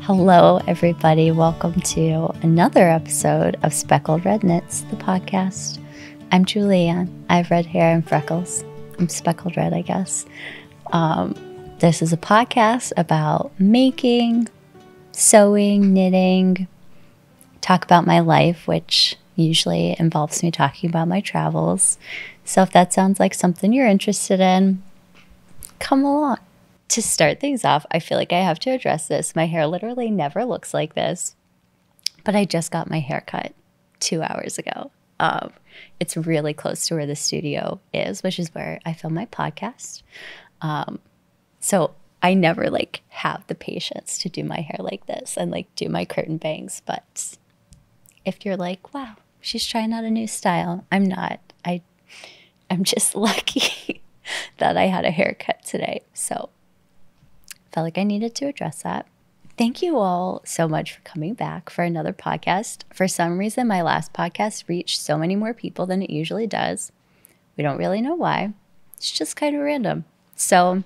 Hello, everybody. Welcome to another episode of Speckled Red Knits, the podcast. I'm Julianne. I have red hair and freckles. I'm speckled red, I guess. This is a podcast about making, sewing, knitting, talk about my life, which usually involves me talking about my travels. So if that sounds like something you're interested in, come along. To start things off, I feel like I have to address this. My hair literally never looks like this, but I just got my hair cut 2 hours ago. It's really close to where the studio is, which is where I film my podcast. So I never have the patience to do my hair like this and do my curtain bangs. But if you're like, wow, she's trying out a new style, I'm not. I'm just lucky that I had a haircut today. So felt like I needed to address that. Thank you all so much for coming back for another podcast. For some reason, my last podcast reached so many more people than it usually does. We don't really know why. It's just kind of random. So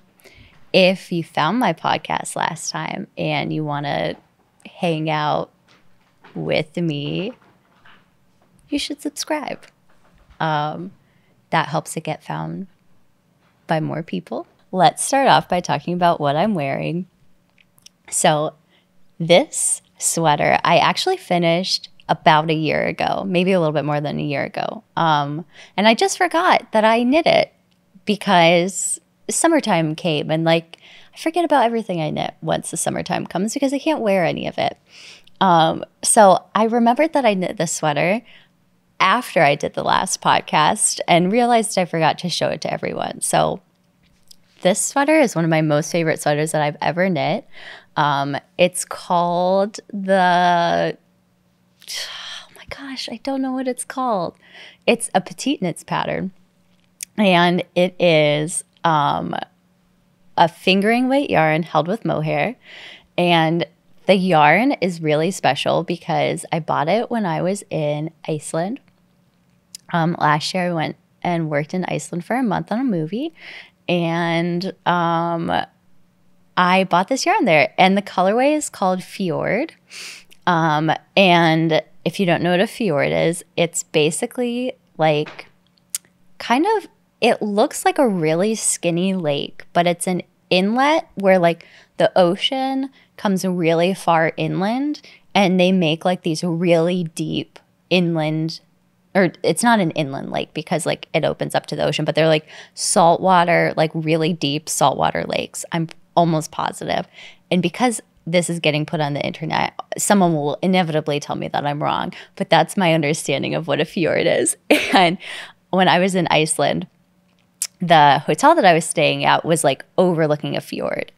if you found my podcast last time and you want to hang out with me, you should subscribe. That helps it get found by more people. Let's start off by talking about what I'm wearing. So this sweater I actually finished about a year ago, maybe a little bit more than a year ago. And I just forgot that I knit it because summertime came and I forget about everything I knit once the summertime comes because I can't wear any of it. So I remembered that I knit this sweater after I did the last podcast and realized I forgot to show it to everyone. So this sweater is one of my most favorite sweaters that I've ever knit. It's called oh my gosh, I don't know what it's called. It's a petite knits pattern. And it is a fingering weight yarn held with mohair. And the yarn is really special because I bought it when I was in Iceland. Last year I went and worked in Iceland for a month on a movie. And I bought this yarn there, and the colorway is called Fjord. And if you don't know what a fjord is, it's basically it looks like a really skinny lake, but it's an inlet where the ocean comes really far inland, and they make these really deep inland. Or it's not an inland lake because it opens up to the ocean, but they're saltwater, really deep saltwater lakes. I'm almost positive. And because this is getting put on the internet, someone will inevitably tell me that I'm wrong, but that's my understanding of what a fjord is. And when I was in Iceland, the hotel that I was staying at was overlooking a fjord.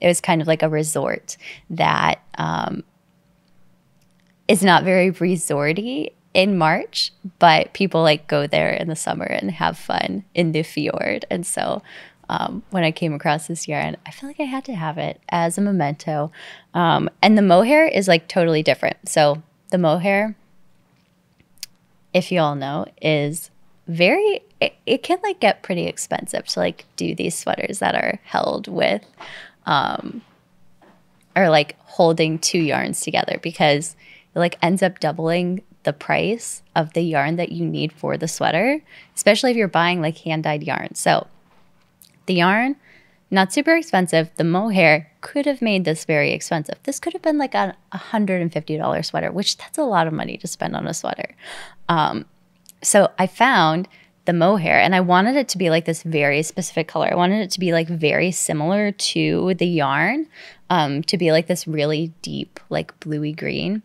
It was kind of like a resort that is not very resorty in March, but people go there in the summer and have fun in the fjord. And so when I came across this yarn, I feel like I had to have it as a memento. And the mohair is totally different. So the mohair, if you all know, is it can get pretty expensive to do these sweaters that are held with or holding two yarns together, because it ends up doubling the price of the yarn that you need for the sweater, especially if you're buying hand-dyed yarn. So the yarn, not super expensive. The mohair could have made this very expensive. This could have been a $150 sweater, which that's a lot of money to spend on a sweater. So I found the mohair, and I wanted it to be this very specific color. I wanted it to be very similar to the yarn, to be this really deep bluey green.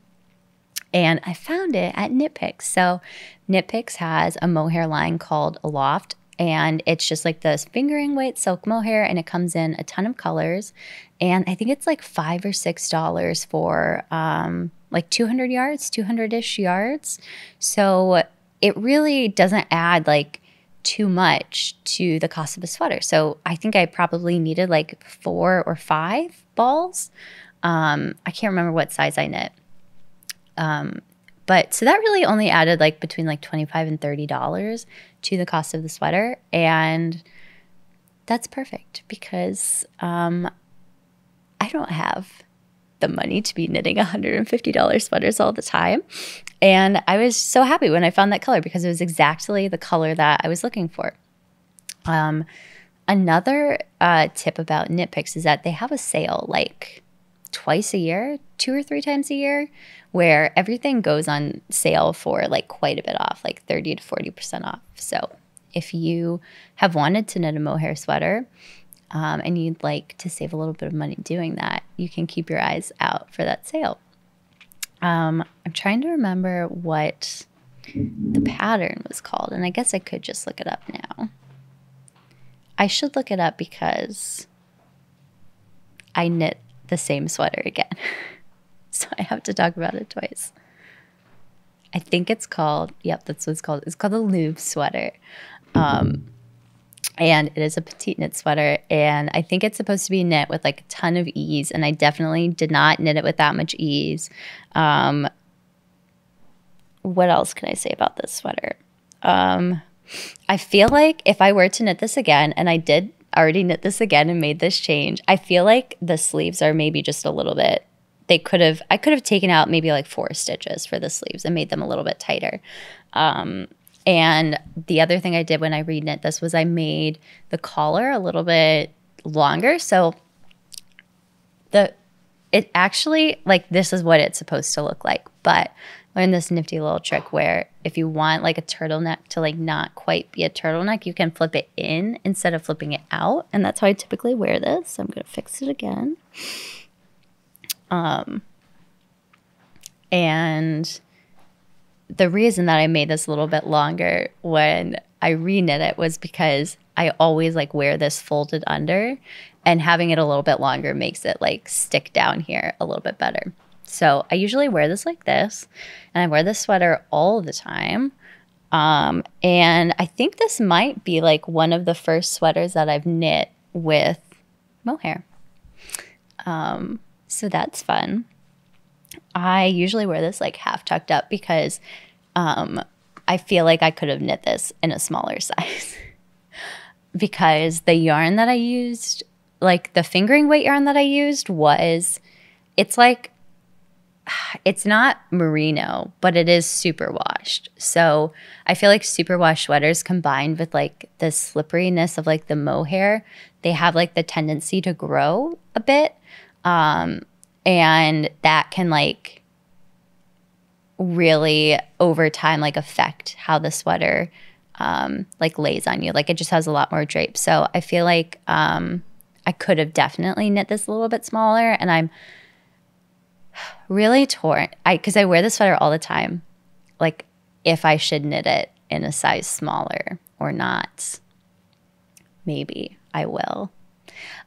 And I found it at Knit Picks. So Knit Picks has a mohair line called Aloft, and it's just this fingering weight silk mohair, and it comes in a ton of colors. And I think it's $5 or $6 for 200 yards, 200-ish yards. So it really doesn't add too much to the cost of a sweater. So I think I probably needed 4 or 5 balls. I can't remember what size I knit. But so that really only added between $25 and $30 to the cost of the sweater. And that's perfect because I don't have the money to be knitting $150 sweaters all the time. And I was so happy when I found that color because it was exactly the color that I was looking for. Another tip about Knit Picks is that they have a sale like twice a year, 2 or 3 times a year, where everything goes on sale for like quite a bit off, like 30 to 40% off. So if you have wanted to knit a mohair sweater and you'd like to save a little bit of money doing that, you can keep your eyes out for that sale. I'm trying to remember what the pattern was called, and I guess I could just look it up now. I should look it up because I knit the same sweater again. So I have to talk about it twice. I think it's called, yep, that's what it's called. It's called the Louvre sweater. And it is a petite knit sweater. And I think it's supposed to be knit with like a ton of ease. And I definitely did not knit it with that much ease. What else can I say about this sweater? I feel like if I were to knit this again, and I did already knit this again and made this change, I feel like the sleeves are maybe just a little bit, I could have taken out maybe like 4 stitches for the sleeves and made them a little bit tighter. And the other thing I did when I reknit this was I made the collar a little bit longer. So it actually, like, this is what it's supposed to look like. But I learned this nifty little trick where if you want like a turtleneck to like not quite be a turtleneck, you can flip it in instead of flipping it out. And that's how I typically wear this. I'm going to fix it again. And the reason that I made this a little bit longer when I reknit it was because I always like wear this folded under, and having it a little bit longer makes it like stick down here a little bit better. So I usually wear this like this, and I wear this sweater all the time. And I think this might be like one of the first sweaters that I've knit with mohair. So that's fun. I usually wear this like half tucked up because I feel like I could have knit this in a smaller size because the yarn that I used, like the fingering weight yarn that I used it's like, it's not merino, but it is superwashed. So I feel like superwash sweaters combined with like the slipperiness of like the mohair, they have like the tendency to grow a bit. And that can like really over time like affect how the sweater like lays on you. Like it just has a lot more drape. So I feel like I could have definitely knit this a little bit smaller, and I'm really torn because I wear this sweater all the time, like if I should knit it in a size smaller or not. Maybe I will.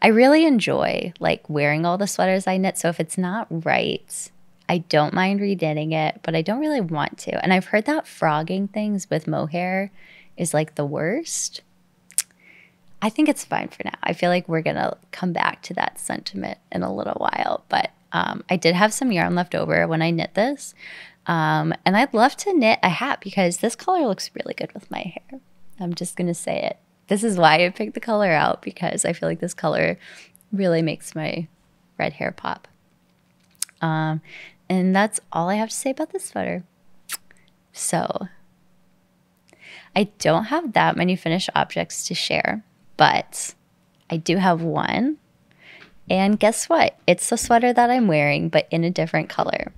I really enjoy like wearing all the sweaters I knit, so if it's not right, I don't mind reknitting it, but I don't really want to. And I've heard that frogging things with mohair is like the worst. I think it's fine for now. I feel like we're gonna come back to that sentiment in a little while, but I did have some yarn left over when I knit this, and I'd love to knit a hat because this color looks really good with my hair. I'm just gonna say it. This is why I picked the color out, because I feel like this color really makes my red hair pop. And that's all I have to say about this sweater. So I don't have that many finished objects to share, but I do have one. And guess what? It's the sweater that I'm wearing, but in a different color.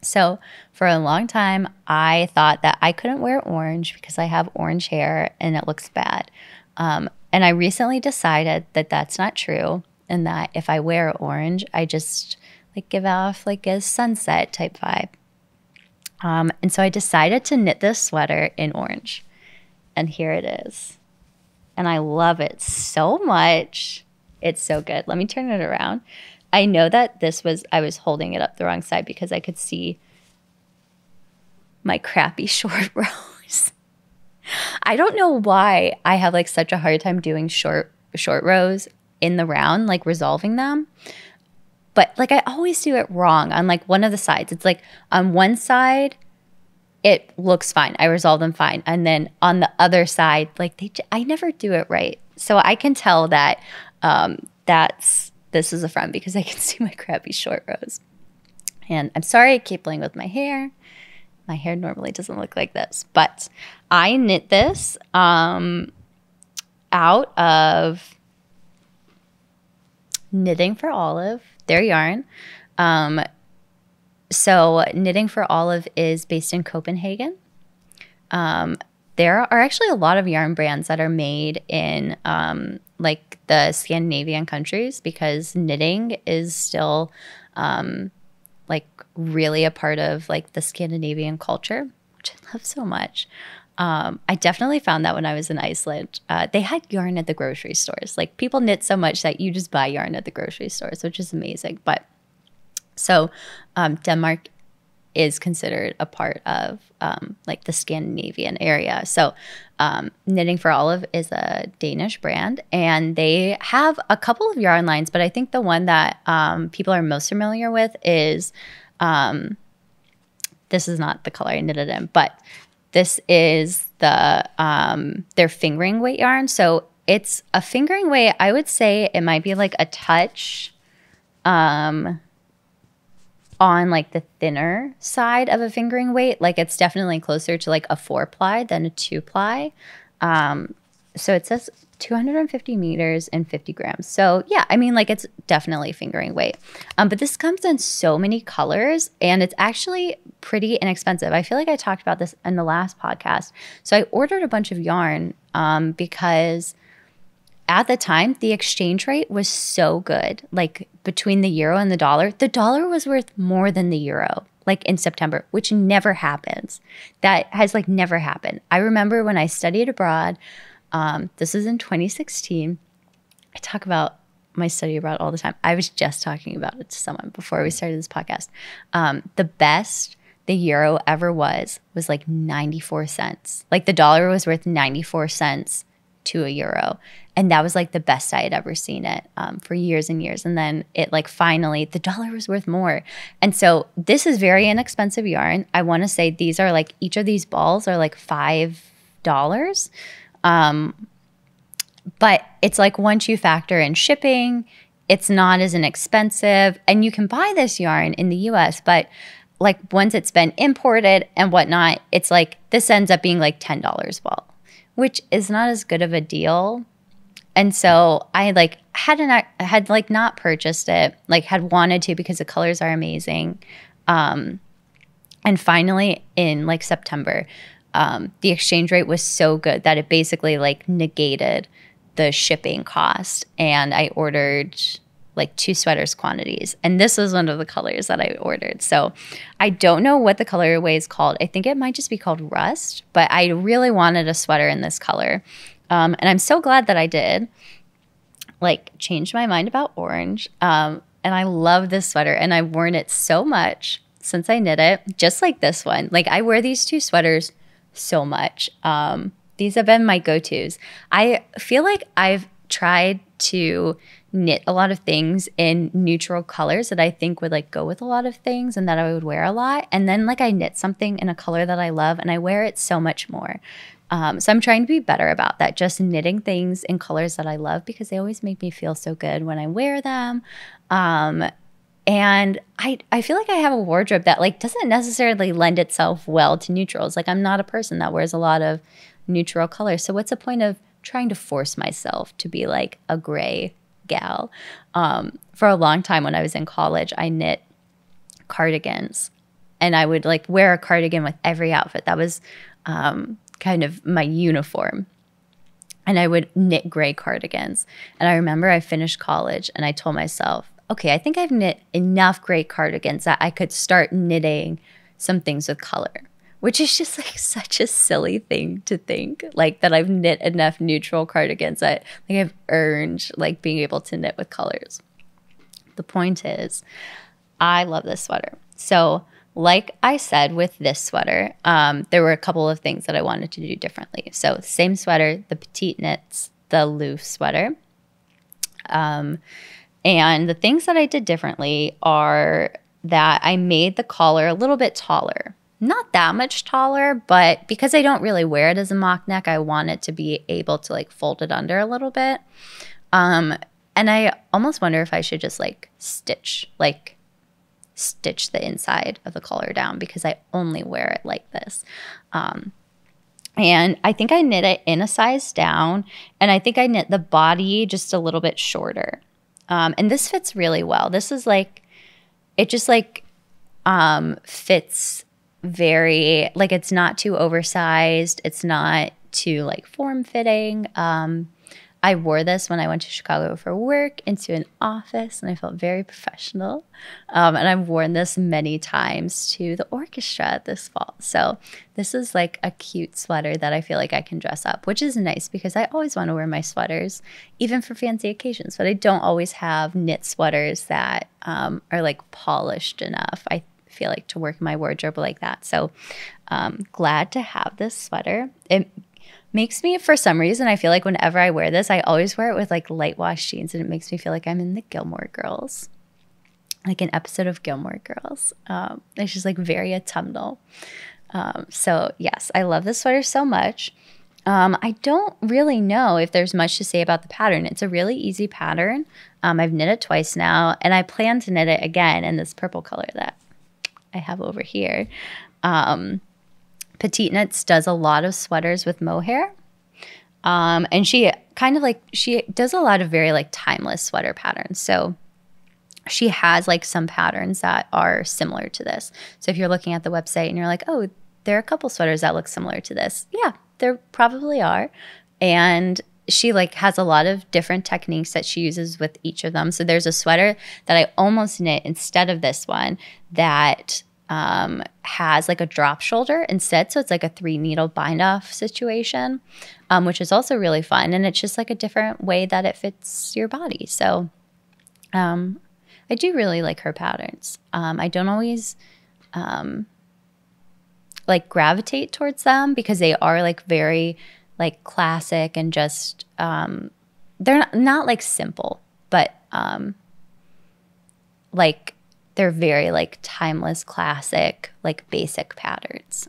So for a long time, I thought that I couldn't wear orange because I have orange hair and it looks bad. And I recently decided that that's not true, and that if I wear orange, I just like give off like a sunset type vibe. And so I decided to knit this sweater in orange. And here it is. And I love it so much. It's so good. Let me turn it around. I know that I was holding it up the wrong side because I could see my crappy short rows. I don't know why I have like such a hard time doing short rows in the round, like resolving them. But like I always do it wrong on like one of the sides. It's like on one side, it looks fine. I resolve them fine. And then on the other side, like I never do it right. So I can tell that that's this is the front because I can see my crappy short rows. And I'm sorry I keep playing with my hair. My hair normally doesn't look like this, but I knit this out of Knitting for Olive, their yarn. So Knitting for Olive is based in Copenhagen. There are actually a lot of yarn brands that are made in like the Scandinavian countries because knitting is still like really a part of like the Scandinavian culture, which I love so much. I definitely found that when I was in Iceland. They had yarn at the grocery stores. Like people knit so much that you just buy yarn at the grocery stores, which is amazing. But so Denmark is considered a part of like the Scandinavian area. So Knitting for Olive is a Danish brand, and they have a couple of yarn lines, but I think the one that people are most familiar with is, this is not the color I knitted in, but this is their fingering weight yarn. So it's a fingering weight. I would say it might be like a touch on like the thinner side of a fingering weight. Like it's definitely closer to like a 4-ply than a 2-ply. So it says 250 meters and 50 grams. So yeah, I mean like it's definitely fingering weight. But this comes in so many colors and it's actually pretty inexpensive. I feel like I talked about this in the last podcast. So I ordered a bunch of yarn because at the time, the exchange rate was so good, like between the euro and the dollar was worth more than the euro, like in September, which never happens. That has like never happened. I remember when I studied abroad, this was in 2016. I talk about my study abroad all the time. I was just talking about it to someone before we started this podcast. The best the euro ever was like 94 cents. Like the dollar was worth 94 cents to a euro. And that was like the best I had ever seen it for years and years. And then it like finally, the dollar was worth more. And so this is very inexpensive yarn. I want to say these are like, each of these balls are like $5. But it's like once you factor in shipping, it's not as inexpensive. And you can buy this yarn in the US, but like once it's been imported and whatnot, it's like this ends up being like $10 ball, which is not as good of a deal. And so I like had like not purchased it, like had wanted to because the colors are amazing. And finally in like September, the exchange rate was so good that it basically like negated the shipping cost. And I ordered like 2 sweaters quantities. And this was one of the colors that I ordered. So I don't know what the colorway is called. I think it might just be called Rust, but I really wanted a sweater in this color. And I'm so glad that I did, like changed my mind about orange. And I love this sweater and I've worn it so much since I knit it, just like this one. Like I wear these 2 sweaters so much. These have been my go-tos. I feel like I've tried to knit a lot of things in neutral colors that I think would like go with a lot of things and that I would wear a lot. And then like I knit something in a color that I love and I wear it so much more. So I'm trying to be better about that, just knitting things in colors that I love because they always make me feel so good when I wear them. And I feel like I have a wardrobe that like doesn't necessarily lend itself well to neutrals. Like I'm not a person that wears a lot of neutral colors. So what's the point of trying to force myself to be like a gray gal? For a long time when I was in college, I knit cardigans and I would like wear a cardigan with every outfit. That was kind of my uniform. And I would knit gray cardigans. And I remember I finished college and I told myself, okay, I think I've knit enough gray cardigans that I could start knitting some things with color, which is just like such a silly thing to think, like that I've knit enough neutral cardigans that like I've earned like being able to knit with colors. The point is, I love this sweater. So like I said with this sweater, there were a couple of things that I wanted to do differently. So same sweater, the petite knits, the loose sweater. And the things that I did differently are that I made the collar a little bit taller. Not that much taller, but because I don't really wear it as a mock neck, I want it to be able to like fold it under a little bit. And And I almost wonder if I should just like stitch the inside of the collar down, because I only wear it like this. And I think I knit it in a size down, and I think I knit the body just a little bit shorter. And this fits really well. This is like, it just like fits very, like it's not too oversized. It's not too like form-fitting. I wore this when I went to Chicago for work into an office, and I felt very professional. And I've worn this many times to the orchestra this fall. So this is like a cute sweater that I feel like I can dress up, which is nice because I always want to wear my sweaters, even for fancy occasions. But I don't always have knit sweaters that are like polished enough, I feel like, to work in my wardrobe like that. So glad to have this sweater. It makes me, for some reason, I feel like whenever I wear this, I always wear it with like light wash jeans, and it makes me feel like I'm in the Gilmore Girls, like an episode of Gilmore Girls. It's just like very autumnal. So yes, I love this sweater so much. I don't really know if there's much to say about the pattern. It's a really easy pattern. I've knit it twice now, and I plan to knit it again in this purple color that I have over here. Petite Knits does a lot of sweaters with mohair. And she does a lot of very like timeless sweater patterns. So she has like some patterns that are similar to this. So if you're looking at the website and you're like, oh, there are a couple sweaters that look similar to this. Yeah, there probably are. And she like has a lot of different techniques that she uses with each of them. So there's a sweater that I almost knit instead of this one that has like a drop shoulder instead. So it's like a 3-needle bind off situation, which is also really fun. And it's just like a different way that it fits your body. So I do really like her patterns. I don't always like gravitate towards them because they are like very like classic and just they're not like simple, but like they're very like timeless, classic, like basic patterns.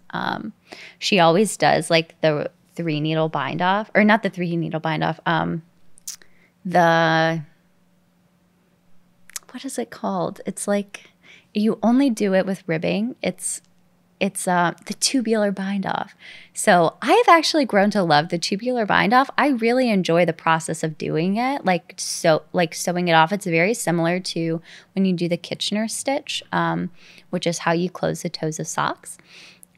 She always does like the 3-needle bind off, or not the 3-needle bind off. What is it called? It's like you only do it with ribbing. It's the tubular bind off. So I've actually grown to love the tubular bind off. I really enjoy the process of doing it, like sewing it off. It's very similar to when you do the Kitchener stitch, which is how you close the toes of socks.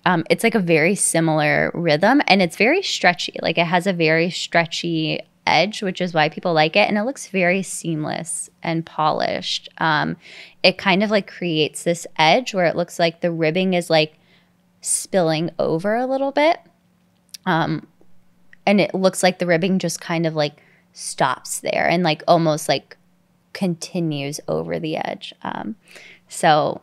It's like a very similar rhythm, and it's very stretchy. Like it has a very stretchy edge, which is why people like it, and it looks very seamless and polished. It kind of like creates this edge where it looks like the ribbing is like spilling over a little bit. And it looks like the ribbing just kind of like stops there and like almost like continues over the edge. So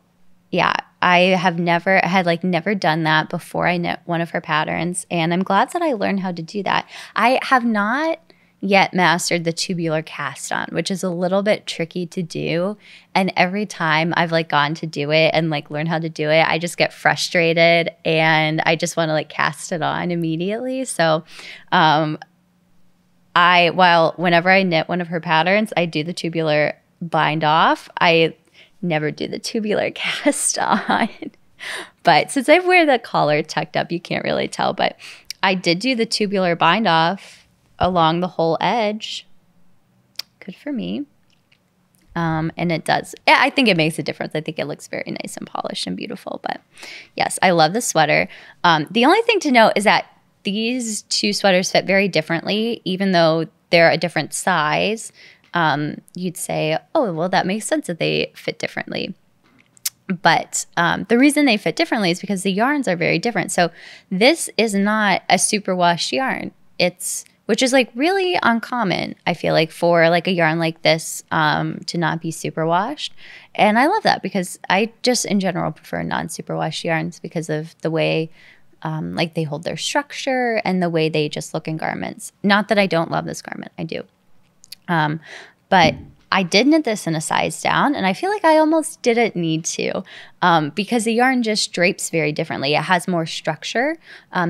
yeah, I had never done that before I knit one of her patterns, and I'm glad that I learned how to do that. I have not yet mastered the tubular cast on, which is a little bit tricky to do. And every time I've like gone to do it and like learn how to do it, I just get frustrated and I just want to like cast it on immediately. So whenever I knit one of her patterns, I do the tubular bind off. I never do the tubular cast on. But since I wear the collar tucked up, you can't really tell. But I did do the tubular bind off along the whole edge. Good for me. And it does. I think it makes a difference. I think it looks very nice and polished and beautiful. But yes, I love the sweater. The only thing to note is that these two sweaters fit very differently, even though they're a different size. You'd say, oh, well, that makes sense that they fit differently. But the reason they fit differently is because the yarns are very different. So this is not a superwash yarn. Which is like really uncommon, I feel like, for like a yarn like this to not be superwashed. And I love that because I just in general prefer non-superwash yarns because of the way like they hold their structure and the way they just look in garments. Not that I don't love this garment, I do. But I did knit this in a size down, and I feel like I almost didn't need to because the yarn just drapes very differently. It has more structure,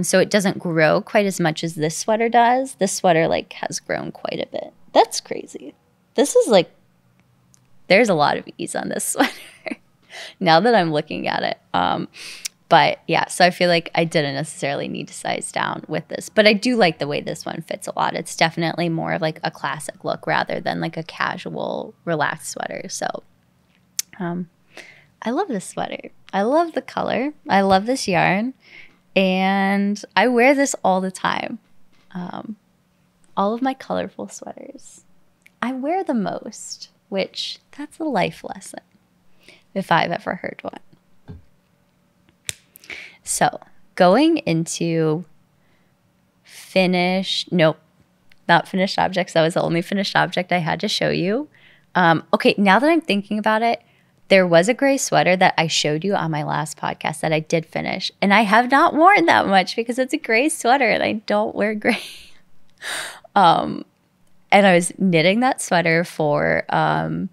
so it doesn't grow quite as much as this sweater does. This sweater like has grown quite a bit. That's crazy. this is like, there's a lot of ease on this sweater now that I'm looking at it. But yeah, so I feel like I didn't necessarily need to size down with this, but I do like the way this one fits a lot. It's definitely more of like a classic look rather than like a casual, relaxed sweater. So I love this sweater. I love the color. I love this yarn. And I wear this all the time. All of my colorful sweaters. I wear the most, which that's a life lesson, if I've ever heard one. So going into not finished objects. That was the only finished object I had to show you. Okay, now that I'm thinking about it, there was a gray sweater that I showed you on my last podcast that I did finish. And I have not worn that much because it's a gray sweater and I don't wear gray. And I was knitting that sweater for a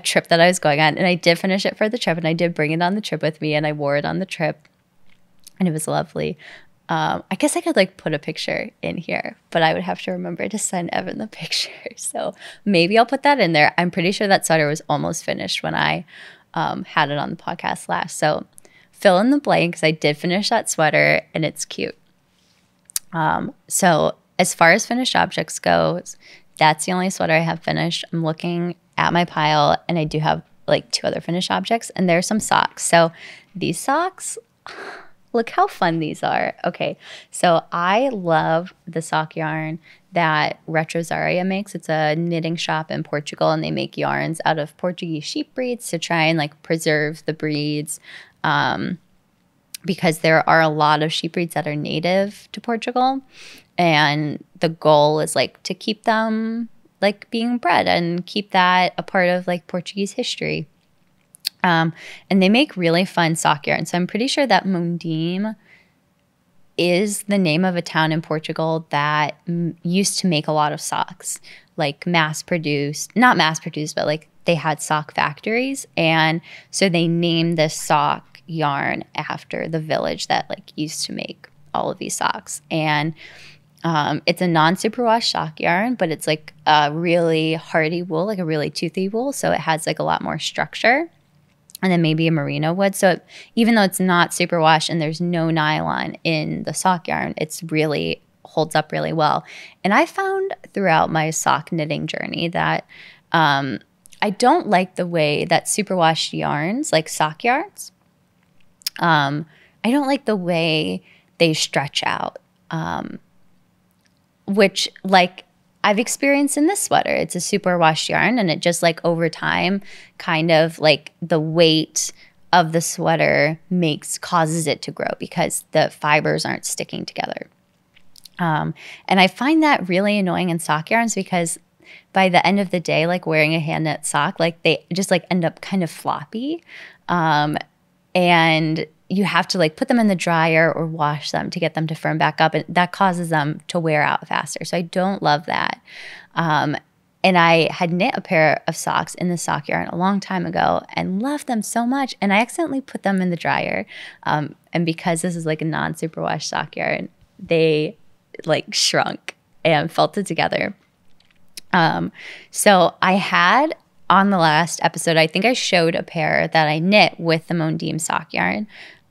trip that I was going on. And I did finish it for the trip. And I did bring it on the trip with me. And I wore it on the trip. And it was lovely. I guess I could like put a picture in here, but I would have to remember to send Evan the picture. So maybe I'll put that in there. I'm pretty sure that sweater was almost finished when I had it on the podcast last. So fill in the blanks. I did finish that sweater and it's cute. So as far as finished objects goes, that's the only sweater I have finished. I'm looking at my pile and I do have like 2 other finished objects and there's some socks. So these socks, look how fun these are. Okay, so I love the sock yarn that Retrosaria makes. It's a knitting shop in Portugal, and they make yarns out of Portuguese sheep breeds to try and like preserve the breeds, because there are a lot of sheep breeds that are native to Portugal, and the goal is like to keep them like being bred and keep that a part of like Portuguese history. And they make really fun sock yarn. So I'm pretty sure that Mondim is the name of a town in Portugal that used to make a lot of socks, like not mass produced, but like they had sock factories. And so they named this sock yarn after the village that like used to make all of these socks. And it's a non-superwash sock yarn, but it's like a really hardy wool, like a really toothy wool. So it has like a lot more structure. And then maybe a merino wood. So even though it's not superwash and there's no nylon in the sock yarn, it's really holds up really well. And I found throughout my sock knitting journey that I don't like the way that superwash yarns, like sock yarns, I don't like the way they stretch out, which like I've experienced in this sweater. It's a superwash yarn, and it just like over time, kind of like the weight of the sweater causes it to grow because the fibers aren't sticking together. And I find that really annoying in sock yarns because by the end of the day, like wearing a hand knit sock, like they just like end up kind of floppy. And you have to like put them in the dryer or wash them to get them to firm back up. And that causes them to wear out faster. So I don't love that. And I had knit a pair of socks in the sock yarn a long time ago and loved them so much. And I accidentally put them in the dryer. And because this is like a non-superwash sock yarn, they like shrunk and felted together. So I had on the last episode, I think I showed a pair that I knit with the Mondim sock yarn.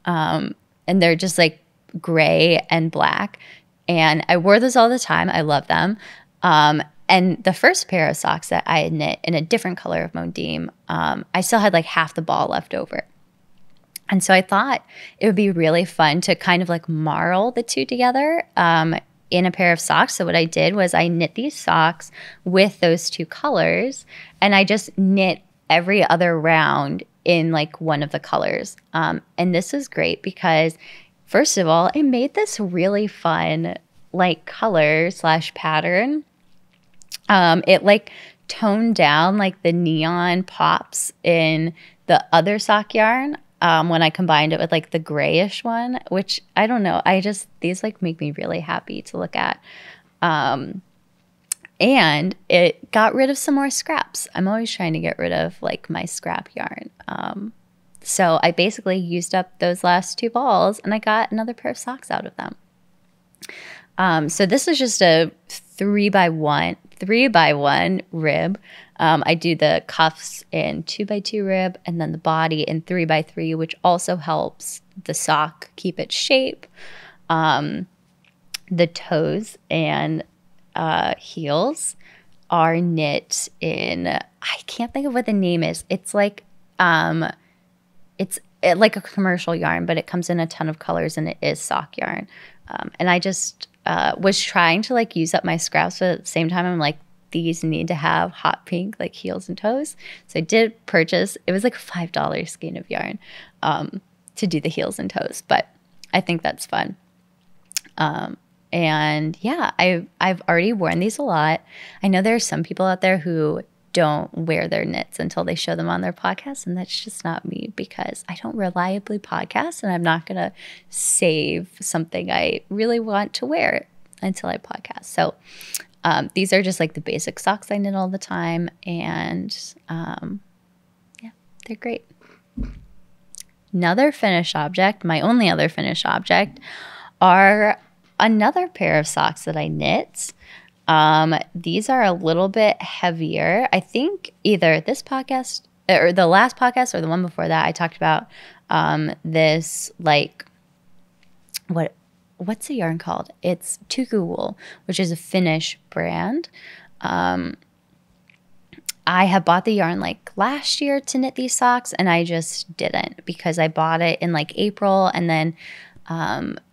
And they're just like gray and black. And I wore those all the time. I love them. And the first pair of socks that I had knit in a different color of Mondim, I still had like half the ball left over. And so I thought it would be really fun to kind of like marl the two together in a pair of socks. So what I did was I knit these socks with those two colors, and I just knit every other round in like one of the colors. And this is great because first of all, it made this really fun like color / pattern. It like toned down like the neon pops in the other sock yarn when I combined it with like the grayish one, which I don't know. These like make me really happy to look at. And it got rid of some more scraps. I'm always trying to get rid of like my scrap yarn. So I basically used up those last two balls and I got another pair of socks out of them. So this is just a 3x1 3x1 rib. I do the cuffs in 2x2 rib and then the body in 3x3, which also helps the sock keep its shape. The toes and heels are knit in, I can't think of what the name is. It's like like a commercial yarn, but it comes in a ton of colors and it is sock yarn. And I just was trying to like use up my scraps, but at the same time I'm like, these need to have hot pink like heels and toes. So I did purchase, it was like a $5 skein of yarn to do the heels and toes, but I think that's fun. And yeah, I've already worn these a lot. I know there are some people out there who don't wear their knits until they show them on their podcast, and that's just not me because I don't reliably podcast, and I'm not going to save something I really want to wear until I podcast. So these are just like the basic socks I knit all the time, and yeah, they're great. Another finished object, my only other finished object, are another pair of socks that I knit. These are a little bit heavier. I think either this podcast or the last podcast or the one before that, I talked about this like what's the yarn called? It's Tuku Wool, which is a Finnish brand. I have bought the yarn like last year to knit these socks, and I just didn't because I bought it in like April, and then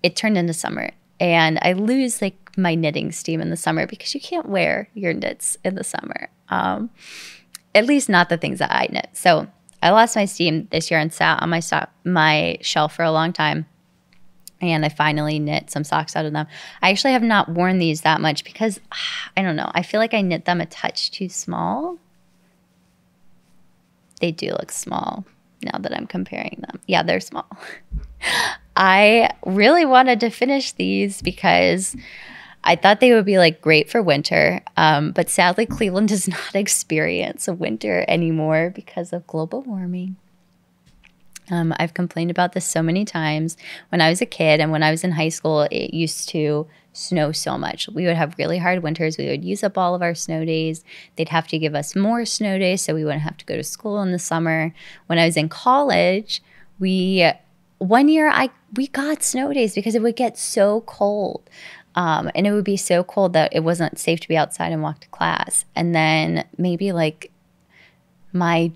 it turned into summer. And I lose like my knitting steam in the summer because you can't wear your knits in the summer. At least not the things that I knit. So I lost my steam this year and sat on my shelf for a long time. And I finally knit some socks out of them. I actually have not worn these that much because, I don't know, I feel like I knit them a touch too small. They do look small now that I'm comparing them. Yeah, they're small. I really wanted to finish these because I thought they would be like great for winter. But sadly, Cleveland does not experience a winter anymore because of global warming. I've complained about this so many times. When I was a kid and when I was in high school, it used to snow so much. We would have really hard winters. We would use up all of our snow days. They'd have to give us more snow days so we wouldn't have to go to school in the summer. When I was in college, one year we got snow days because it would get so cold. And it would be so cold that it wasn't safe to be outside and walk to class. And then maybe like my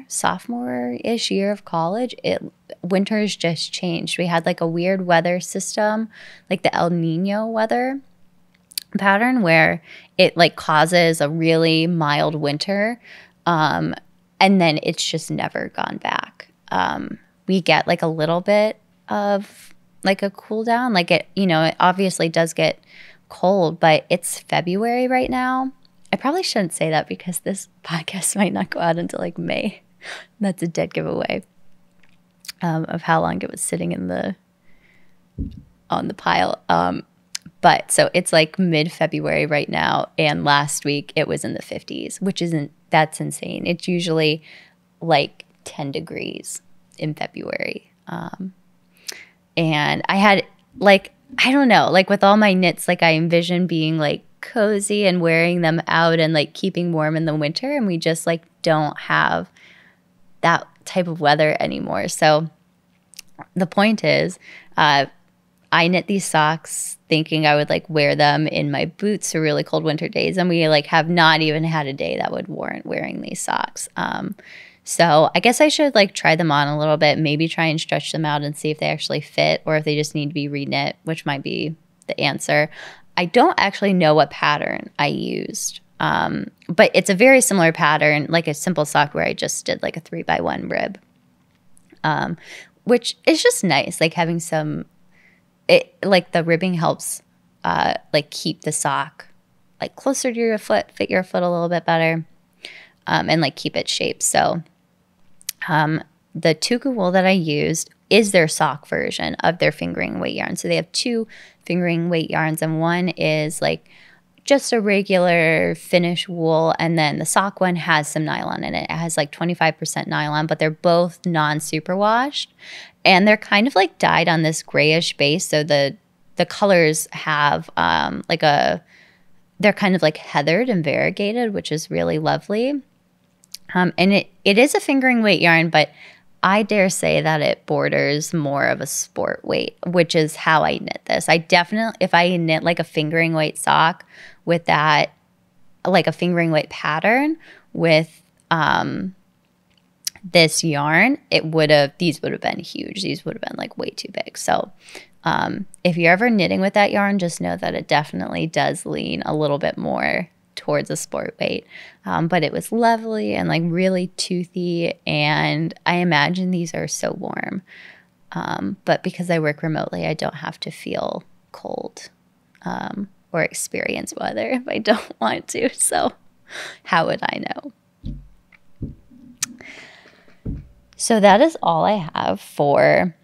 sophomore-ish year of college, winters just changed. We had like a weird weather system, like the El Nino weather pattern where it like causes a really mild winter. And then it's just never gone back. We get like a little bit of like a cool down. Like it obviously does get cold, but it's February right now. I probably shouldn't say that because this podcast might not go out until like May. That's a dead giveaway of how long it was sitting on the pile. But so it's like mid-February right now, and last week it was in the 50s, that's insane. It's usually like 10 degrees in February. And I had like, I don't know, like with all my knits, like I envision being like cozy and wearing them out and like keeping warm in the winter, and we just like don't have that type of weather anymore. So the point is, I knit these socks thinking I would like wear them in my boots for really cold winter days, and we like have not even had a day that would warrant wearing these socks. So I guess I should like try them on a little bit, maybe try and stretch them out and see if they actually fit or if they just need to be reknit, which might be the answer. I don't actually know what pattern I used, but it's a very similar pattern, like a simple sock where I just did like a 3x1 rib, which is just nice. Like having like the ribbing helps like keep the sock like closer to your foot, fit your foot a little bit better, and like keep its shape. So the Tuku wool that I used is their sock version of their fingering weight yarn. So they have two fingering weight yarns, and one is like just a regular Finnish wool, and then the sock one has some nylon in it. It has like 25% nylon, but they're both non-superwashed, and they're kind of like dyed on this grayish base. So the colors have like a they're kind of like heathered and variegated, which is really lovely. And it is a fingering weight yarn, but I dare say that it borders more of a sport weight, which is how I knit this. I definitely, if I knit like a fingering weight sock with that, like a fingering weight pattern with this yarn, these would have been huge. These would have been like way too big. So if you're ever knitting with that yarn, just know that it definitely does lean a little bit more towards a sport weight. But it was lovely and like really toothy, and I imagine these are so warm. But because I work remotely, I don't have to feel cold or experience weather if I don't want to. So how would I know? So that is all I have for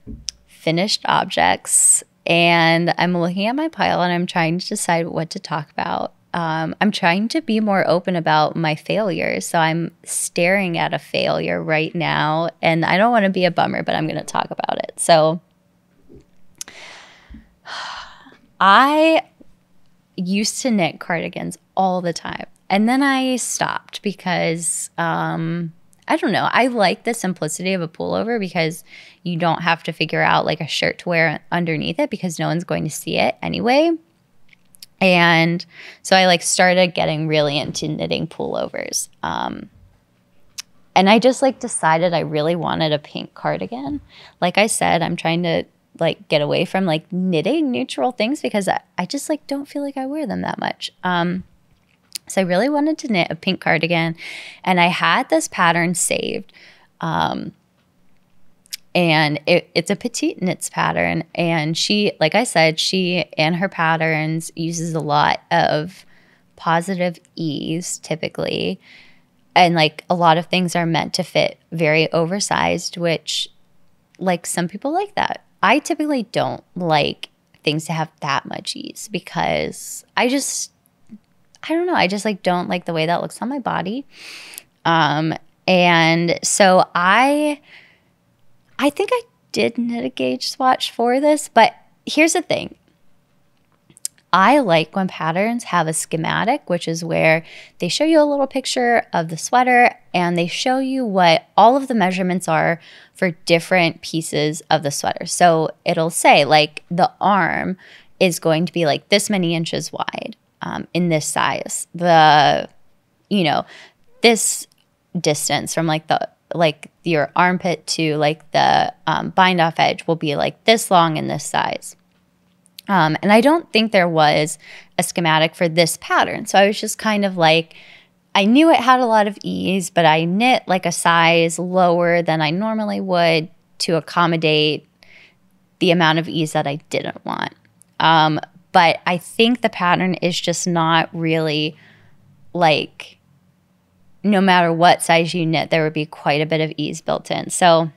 finished objects. And I'm looking at my pile and I'm trying to decide what to talk about. I'm trying to be more open about my failures. So I'm staring at a failure right now, and I don't want to be a bummer, but I'm going to talk about it. So I used to knit cardigans all the time, and then I stopped because I don't know. I like the simplicity of a pullover because you don't have to figure out like a shirt to wear underneath it because no one's going to see it anyway. And so I like started getting really into knitting pullovers. And I just like decided I really wanted a pink cardigan. Like I said, I'm trying to like get away from like knitting neutral things because I just like don't feel like I wear them that much. So I really wanted to knit a pink cardigan, and I had this pattern saved. And it's a petite knits pattern. And she, like I said, she and her patterns uses a lot of positive ease typically. And like a lot of things are meant to fit very oversized, which like some people like that. I typically don't like things to have that much ease because I don't know. I just like don't like the way that looks on my body. And so I think I did knit a gauge swatch for this, but here's the thing. I like when patterns have a schematic, which is where they show you a little picture of the sweater and they show you what all of the measurements are for different pieces of the sweater. So it'll say like the arm is going to be like this many inches wide in this size. This distance from like your armpit to like the bind off edge will be like this long and this size. And I don't think there was a schematic for this pattern. So I was just kind of like, I knew it had a lot of ease, but I knit like a size lower than I normally would to accommodate the amount of ease that I didn't want. But I think the pattern is just not really like, no matter what size you knit, there would be quite a bit of ease built in. So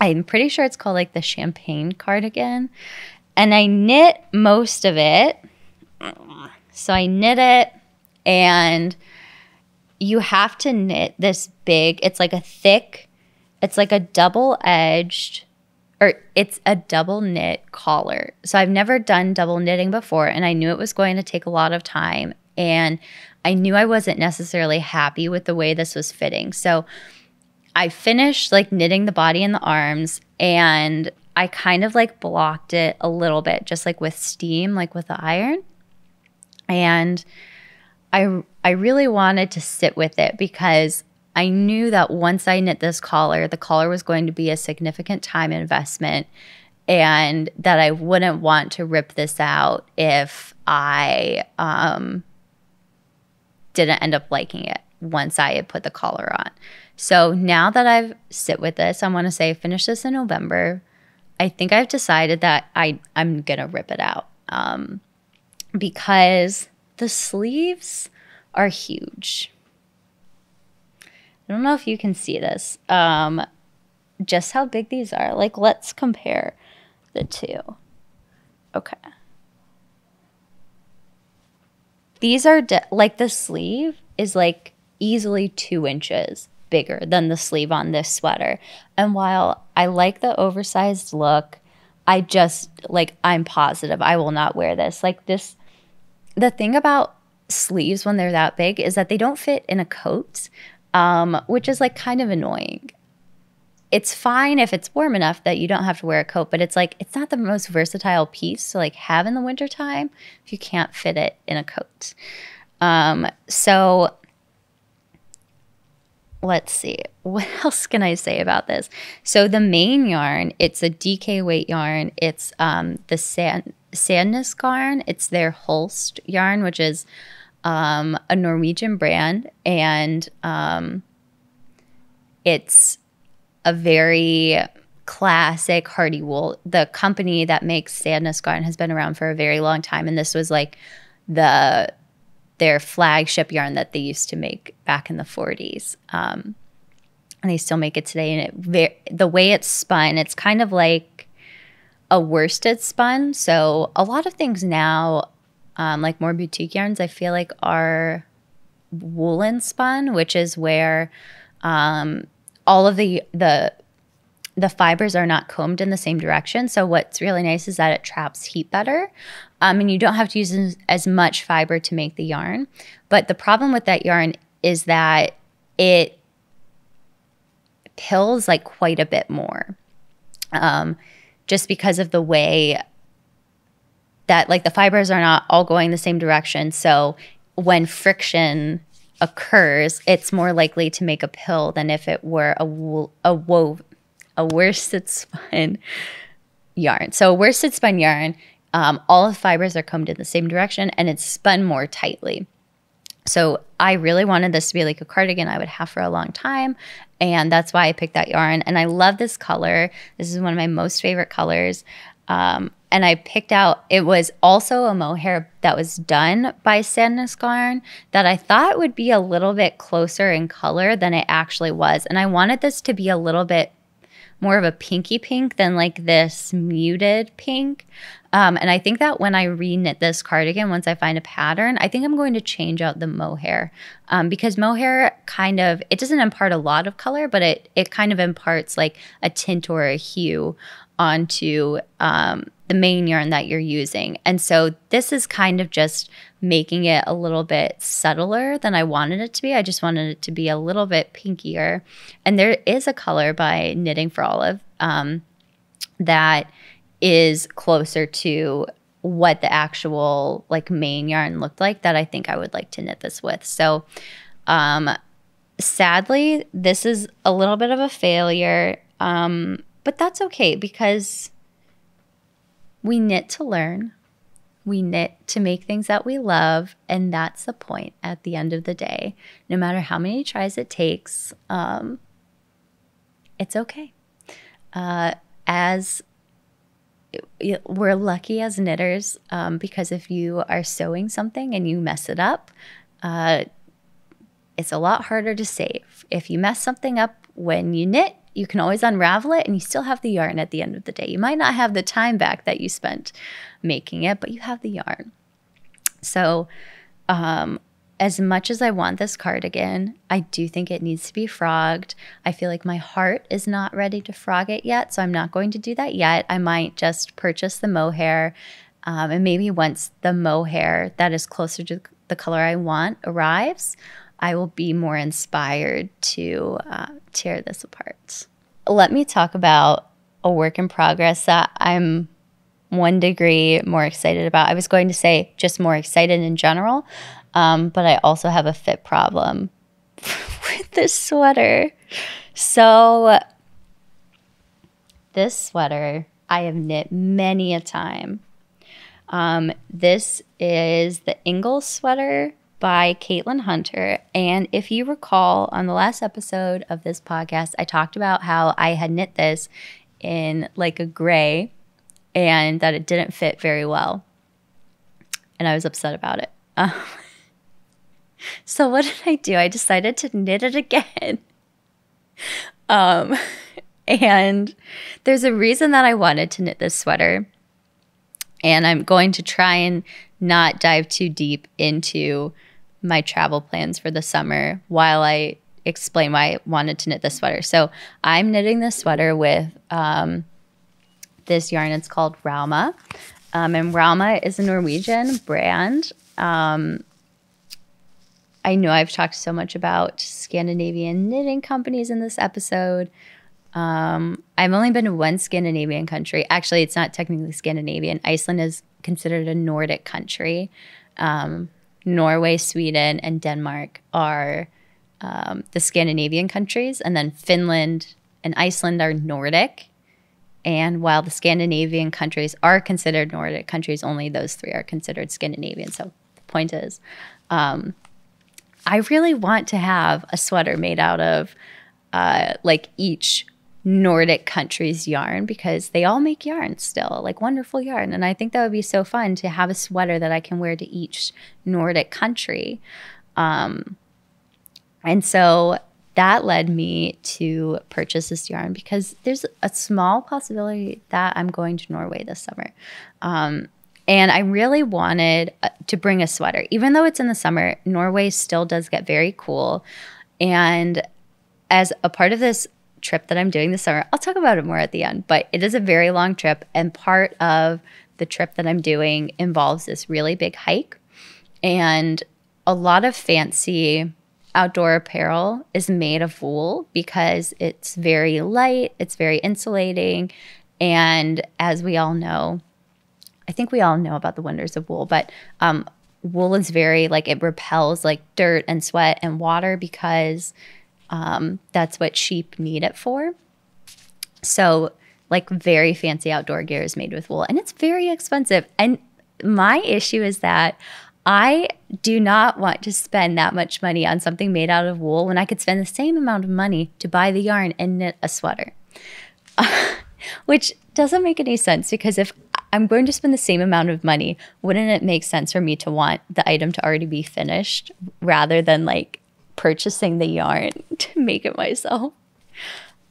I'm pretty sure it's called like the champagne cardigan. And I knit most of it. So I knit it, and you have to knit this big, it's like a double-edged, or it's a double knit collar. So I've never done double knitting before, and I knew it was going to take a lot of time. And I knew I wasn't necessarily happy with the way this was fitting. So I finished like knitting the body and the arms, and I kind of like blocked it a little bit, just like with steam, like with the iron. And I really wanted to sit with it because I knew that once I knit this collar, the collar was going to be a significant time investment, and that I wouldn't want to rip this out if I didn't end up liking it once I had put the collar on. So now that I've sit with this, I want to say finish this in November. I think I've decided that I'm going to rip it out because the sleeves are huge. I don't know if you can see this, just how big these are. Like, let's compare the two. Okay. These are, like, the sleeve is, like, easily 2 inches bigger than the sleeve on this sweater. And while I like the oversized look, I just, like, I'm positive I will not wear this. Like, this, the thing about sleeves when they're that big is that they don't fit in a coat, which is like kind of annoying. It's fine if it's warm enough that you don't have to wear a coat, but it's like it's not the most versatile piece to like have in the wintertime if you can't fit it in a coat. So let's see. What else can I say about this? So the main yarn, it's a DK weight yarn. It's the Sandnes yarn. It's their Holst yarn, which is a Norwegian brand. And it's a very classic hardy wool. The company that makes Sandnes yarn has been around for a very long time. And this was like their flagship yarn that they used to make back in the 40s. And they still make it today. And the way it's spun, it's kind of like a worsted spun. So a lot of things now, like more boutique yarns, I feel like are woolen spun, which is where all of the fibers are not combed in the same direction. So what's really nice is that it traps heat better. And you don't have to use as much fiber to make the yarn. But the problem with that yarn is that it pills like quite a bit more. Just because of the way that like the fibers are not all going the same direction. So when friction occurs, it's more likely to make a pill than if it were a worsted spun yarn. So a worsted spun yarn, all of the fibers are combed in the same direction and it's spun more tightly. So I really wanted this to be like a cardigan I would have for a long time. And that's why I picked that yarn. And I love this color. This is one of my most favorite colors. And I picked out, it was also a mohair that was done by Sandnes yarn that I thought would be a little bit closer in color than it actually was. And I wanted this to be a little bit more of a pinky pink than like this muted pink. And I think that when I reknit this cardigan, once I find a pattern, I think I'm going to change out the mohair because mohair kind of, it doesn't impart a lot of color, but it kind of imparts like a tint or a hue onto the main yarn that you're using. And so this is kind of just making it a little bit subtler than I wanted it to be. I just wanted it to be a little bit pinkier. And there is a color by Knitting for Olive that is closer to what the actual like main yarn looked like that I think I would like to knit this with. So sadly, this is a little bit of a failure, but that's okay because we knit to learn. We knit to make things that we love, and that's the point at the end of the day. No matter how many tries it takes, it's okay. As we're lucky as knitters because if you are sewing something and you mess it up, it's a lot harder to save. If you mess something up when you knit, you can always unravel it and you still have the yarn at the end of the day. You might not have the time back that you spent making it, but you have the yarn. So as much as I want this cardigan, I do think it needs to be frogged. I feel like my heart is not ready to frog it yet, so I'm not going to do that yet. I might just purchase the mohair, and maybe once the mohair that is closer to the color I want arrives, I will be more inspired to tear this apart. Let me talk about a work in progress that I'm 1 degree more excited about. I was going to say just more excited in general, but I also have a fit problem with this sweater. So this sweater I have knit many a time. This is the Ingalls sweater by Caitlin Hunter. And if you recall, on the last episode of this podcast, I talked about how I had knit this in like a gray and that it didn't fit very well. And I was upset about it. So what did I do? I decided to knit it again. And there's a reason that I wanted to knit this sweater. And I'm going to try and not dive too deep into my travel plans for the summer while I explain why I wanted to knit this sweater. So I'm knitting this sweater with this yarn. It's called Rauma. And Rauma is a Norwegian brand. I know I've talked so much about Scandinavian knitting companies in this episode. I've only been to one Scandinavian country. Actually, it's not technically Scandinavian. Iceland is considered a Nordic country. Norway, Sweden, and Denmark are the Scandinavian countries. And then Finland and Iceland are Nordic. And while the Scandinavian countries are considered Nordic countries, only those three are considered Scandinavian. So the point is, I really want to have a sweater made out of like each Nordic country's yarn, because they all make yarn still, like wonderful yarn. And I think that would be so fun to have a sweater that I can wear to each Nordic country. And so that led me to purchase this yarn, because there's a small possibility that I'm going to Norway this summer. And I really wanted to bring a sweater. Even though it's in the summer, Norway still does get very cool. And as a part of this trip that I'm doing this summer, I'll talk about it more at the end, but it is a very long trip. And part of the trip that I'm doing involves this really big hike. And a lot of fancy outdoor apparel is made of wool because it's very light, it's very insulating. And as we all know, I think we all know about the wonders of wool, but wool is very, like, it repels like dirt and sweat and water, because that's what sheep need it for. So like very fancy outdoor gear is made with wool, and it's very expensive. And my issue is that I do not want to spend that much money on something made out of wool when I could spend the same amount of money to buy the yarn and knit a sweater, which doesn't make any sense, because if I'm going to spend the same amount of money, wouldn't it make sense for me to want the item to already be finished rather than like purchasing the yarn to make it myself?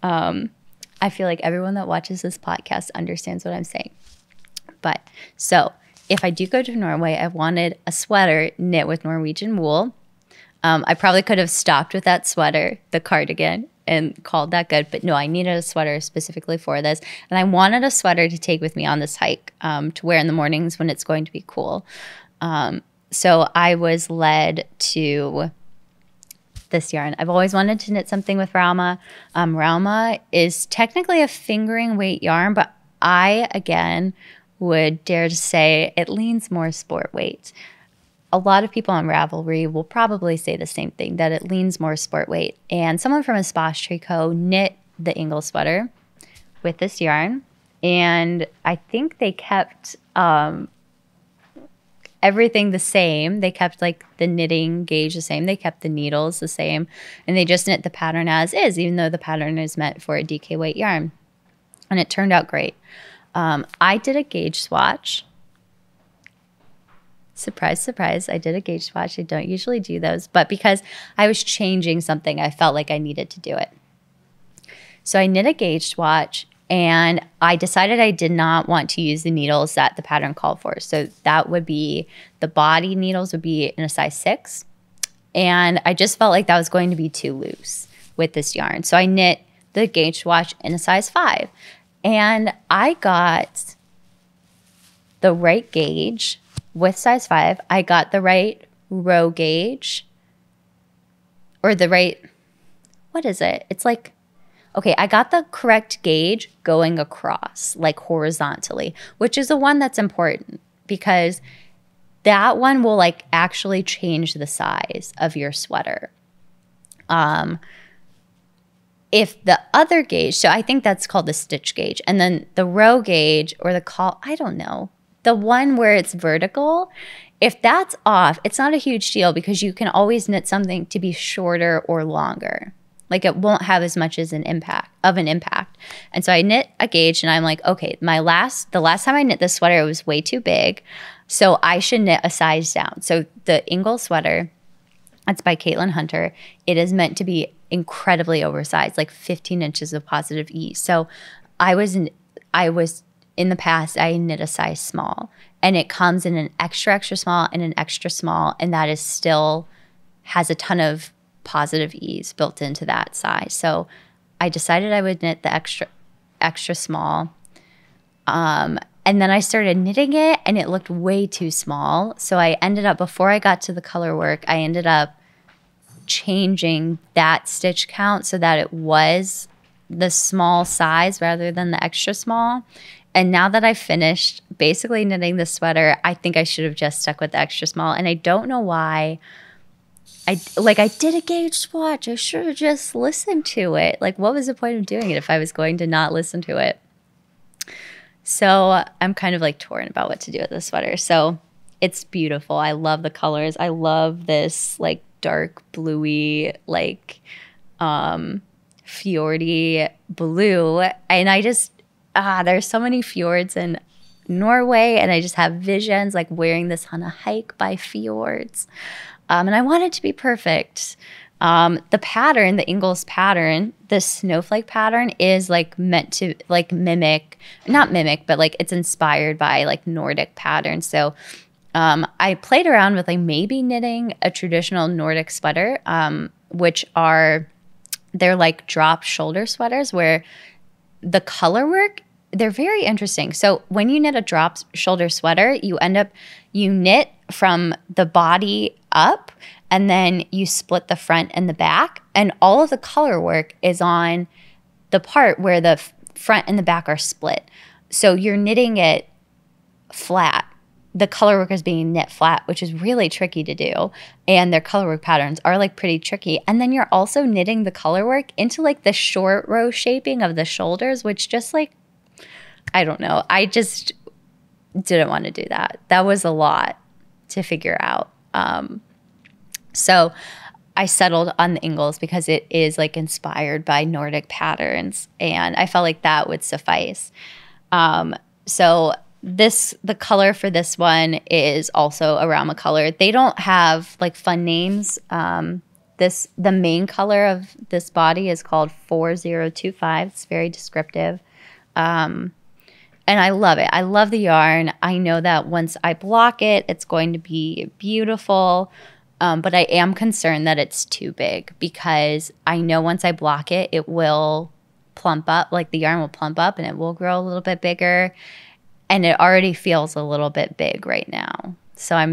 I feel like everyone that watches this podcast understands what I'm saying. But so if I do go to Norway, I wanted a sweater knit with Norwegian wool. I probably could have stopped with that sweater, the cardigan, and called that good. But no, I needed a sweater specifically for this. And I wanted a sweater to take with me on this hike, to wear in the mornings when it's going to be cool. So I was led to this yarn. I've always wanted to knit something with Rauma. Rauma is technically a fingering weight yarn, but I, again, would dare to say it leans more sport weight. A lot of people on Ravelry will probably say the same thing, that it leans more sport weight. And someone from Espace Tricot knit the Ingle sweater with this yarn. And I think they kept everything the same. They kept like the knitting gauge the same. They kept the needles the same. And they just knit the pattern as is, even though the pattern is meant for a DK weight yarn. And it turned out great. I did a gauge swatch. Surprise, surprise, I did a gauge swatch. I don't usually do those, but because I was changing something, I felt like I needed to do it. So I knit a gauge swatch, and I decided I did not want to use the needles that the pattern called for. So that would be, the body needles would be in a size 6. And I just felt like that was going to be too loose with this yarn. So I knit the gauge swatch in a size 5. And I got the right gauge with size 5. I got the right row gauge, or the right, what is it? It's like, okay, I got the correct gauge going across, like horizontally, which is the one that's important, because that one will like actually change the size of your sweater. If the other gauge, so I think that's called the stitch gauge, and then the row gauge, or the call, I don't know, the one where it's vertical, if that's off, it's not a huge deal, because you can always knit something to be shorter or longer. Like it won't have as much as an impact. And so I knit a gauge, and I'm like, okay, the last time I knit this sweater, it was way too big, so I should knit a size down. So the Ingle sweater, that's by Caitlin Hunter, it is meant to be incredibly oversized, like 15 inches of positive ease. So I was in the past, I knit a size small, and it comes in an extra, extra small and an extra small, and that is still has a ton of positive ease built into that size. So I decided I would knit the extra small. And then I started knitting it, and it looked way too small. So I ended up, before I got to the color work, I ended up changing that stitch count so that it was the small size rather than the extra small. And now that I've finished basically knitting the sweater, I think I should have just stuck with the extra small. And I don't know why. I did a gauge swatch. I should have just listened to it. Like, what was the point of doing it if I was going to not listen to it? So I'm kind of like torn about what to do with the sweater. So it's beautiful. I love the colors. I love this like dark bluey, like fjordy blue. And I just, there's so many fjords in Norway, and I just have visions like wearing this on a hike by fjords. And I want it to be perfect. The pattern, the Ingalls pattern, the snowflake pattern is like meant to like not mimic, but like it's inspired by like Nordic patterns. So I played around with like maybe knitting a traditional Nordic sweater, which they're like drop shoulder sweaters where the color work, they're very interesting. So when you knit a drop shoulder sweater, you knit from the body up, and then you split the front and the back, and all of the color work is on the part where the front and the back are split. So you're knitting it flat. The color work is being knit flat, which is really tricky to do. And their color work patterns are like pretty tricky. And then you're also knitting the color work into like the short row shaping of the shoulders, which just like, I don't know. I just didn't want to do that. That was a lot to figure out. So I settled on the Ingalls because it is like inspired by Nordic patterns, and I felt like that would suffice. So the color for this one is also a Rama color. They don't have like fun names. The main color of this body is called 4025. It's very descriptive. And I love it. I love the yarn. I know that once I block it, it's going to be beautiful. But I am concerned that it's too big, because I know once I block it, it will plump up. Like the yarn will plump up and it will grow a little bit bigger. And it already feels a little bit big right now. So I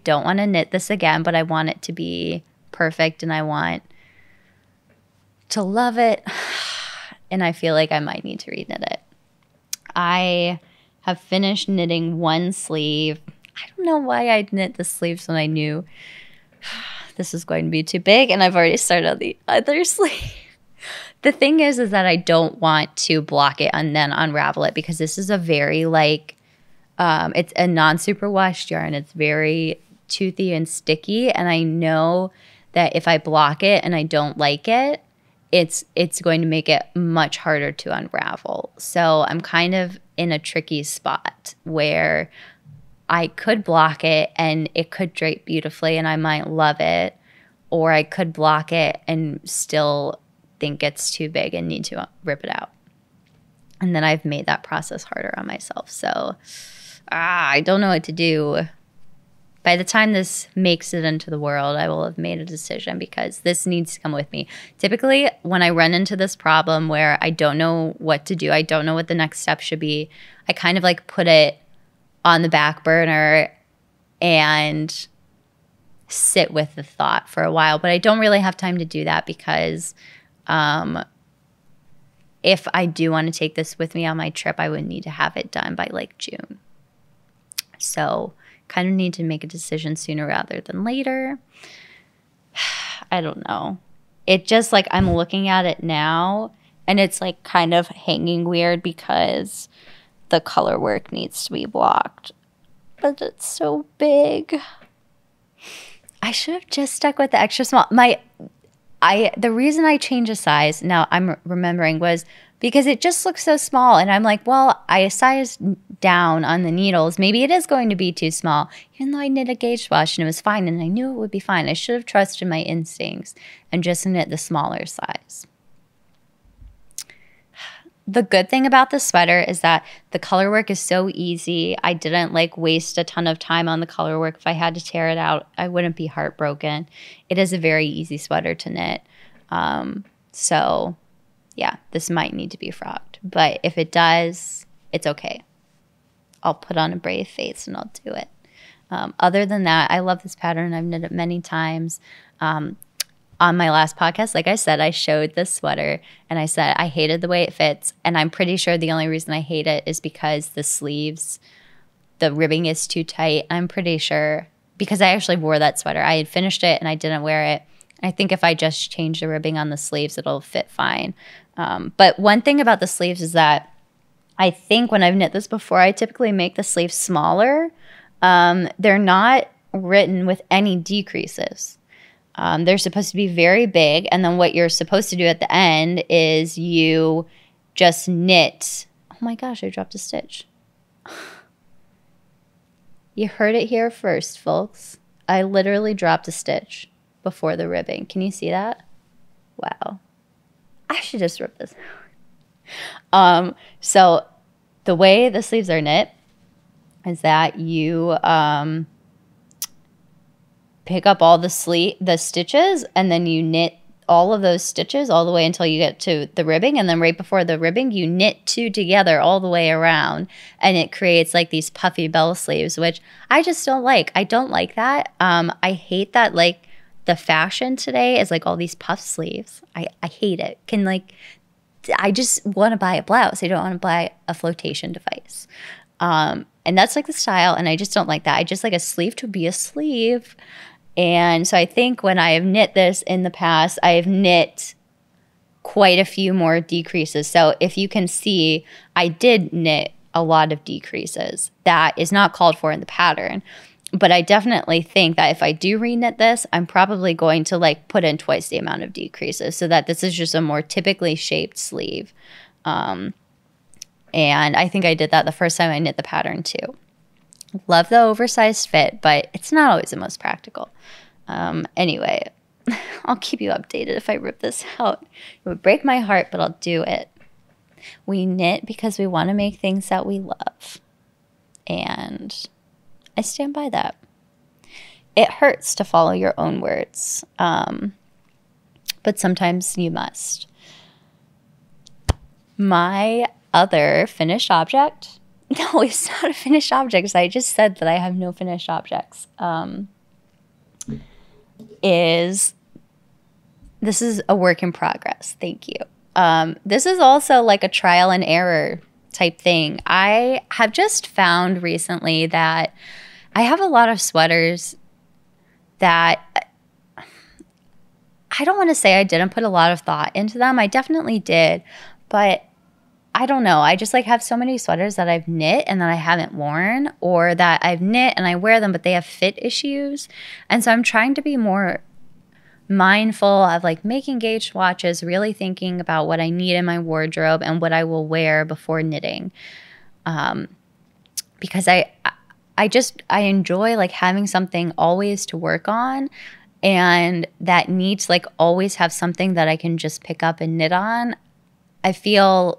don't want to knit this again, but I want it to be perfect and I want to love it. And I feel like I might need to reknit it. I have finished knitting one sleeve. I don't know why I knit the sleeves when I knew this was going to be too big, and I've already started on the other sleeve. The thing is that I don't want to block it and then unravel it, because this is a very like, it's a non-superwash yarn. It's very toothy and sticky, and I know that if I block it and I don't like it, it's going to make it much harder to unravel. So I'm kind of in a tricky spot where I could block it and it could drape beautifully and I might love it, or I could block it and still think it's too big and need to rip it out. And then I've made that process harder on myself. So I don't know what to do. By the time this makes it into the world, I will have made a decision, because this needs to come with me. Typically, when I run into this problem where I don't know what to do, I don't know what the next step should be, I kind of like put it on the back burner and sit with the thought for a while. But I don't really have time to do that, because if I do want to take this with me on my trip, I would need to have it done by like June. So kind of need to make a decision sooner rather than later. I don't know. It just like, I'm looking at it now and it's like kind of hanging weird because the color work needs to be blocked. But it's so big. I should have just stuck with the extra small. The reason I changed the size, now I'm remembering, was because it just looks so small. And I'm like, well, I sized down on the needles. Maybe it is going to be too small. Even though I knit a gauge wash and it was fine and I knew it would be fine. I should have trusted my instincts and just knit the smaller size. The good thing about the sweater is that the color work is so easy. I didn't like waste a ton of time on the color work. If I had to tear it out, I wouldn't be heartbroken. It is a very easy sweater to knit. So yeah, this might need to be frogged. But if it does, it's okay. I'll put on a brave face and I'll do it. Other than that, I love this pattern. I've knit it many times. On my last podcast, like I said, I showed this sweater and I said I hated the way it fits. And I'm pretty sure the only reason I hate it is because the sleeves, the ribbing is too tight. I'm pretty sure because I actually wore that sweater. I had finished it and I didn't wear it. I think if I just change the ribbing on the sleeves, it'll fit fine. But one thing about the sleeves is that I think when I've knit this before, I typically make the sleeves smaller. They're not written with any decreases. They're supposed to be very big. And then what you're supposed to do at the end is you just knit. Oh my gosh, I dropped a stitch. You heard it here first, folks. I literally dropped a stitch before the ribbing. Can you see that? Wow. I should just rip this out. So the way the sleeves are knit is that you pick up all the stitches and then you knit all of those stitches all the way until you get to the ribbing. And then right before the ribbing, you knit two together all the way around. And it creates like these puffy bell sleeves, which I just don't like. I don't like that. I hate that like the fashion today is like all these puff sleeves. I hate it. I just want to buy a blouse. I don't want to buy a flotation device. And that's like the style. And I just don't like that. I just like a sleeve to be a sleeve. And so I think when I have knit this in the past, I have knit quite a few more decreases. So if you can see, I did knit a lot of decreases. That is not called for in the pattern. But I definitely think that if I do reknit this, I'm probably going to like put in twice the amount of decreases so that this is just a more typically shaped sleeve. And I think I did that the first time I knit the pattern too. Love the oversized fit, but it's not always the most practical. Anyway, I'll keep you updated if I rip this out. It would break my heart, but I'll do it. We knit because we want to make things that we love. And I stand by that. It hurts to follow your own words, but sometimes you must. My other finished object, no, it's not a finished object. I just said that I have no finished objects. This is a work in progress. Thank you. This is also like a trial and error type thing. I have just found recently that I have a lot of sweaters that I don't want to say I didn't put a lot of thought into them. I definitely did, but I don't know. I just like have so many sweaters that I've knit and that I haven't worn, or that I've knit and I wear them, but they have fit issues. And so I'm trying to be more mindful of like making gauge swatches, really thinking about what I need in my wardrobe and what I will wear before knitting. Because I enjoy like having something always to work on, and that need to like always have something that I can just pick up and knit on. I feel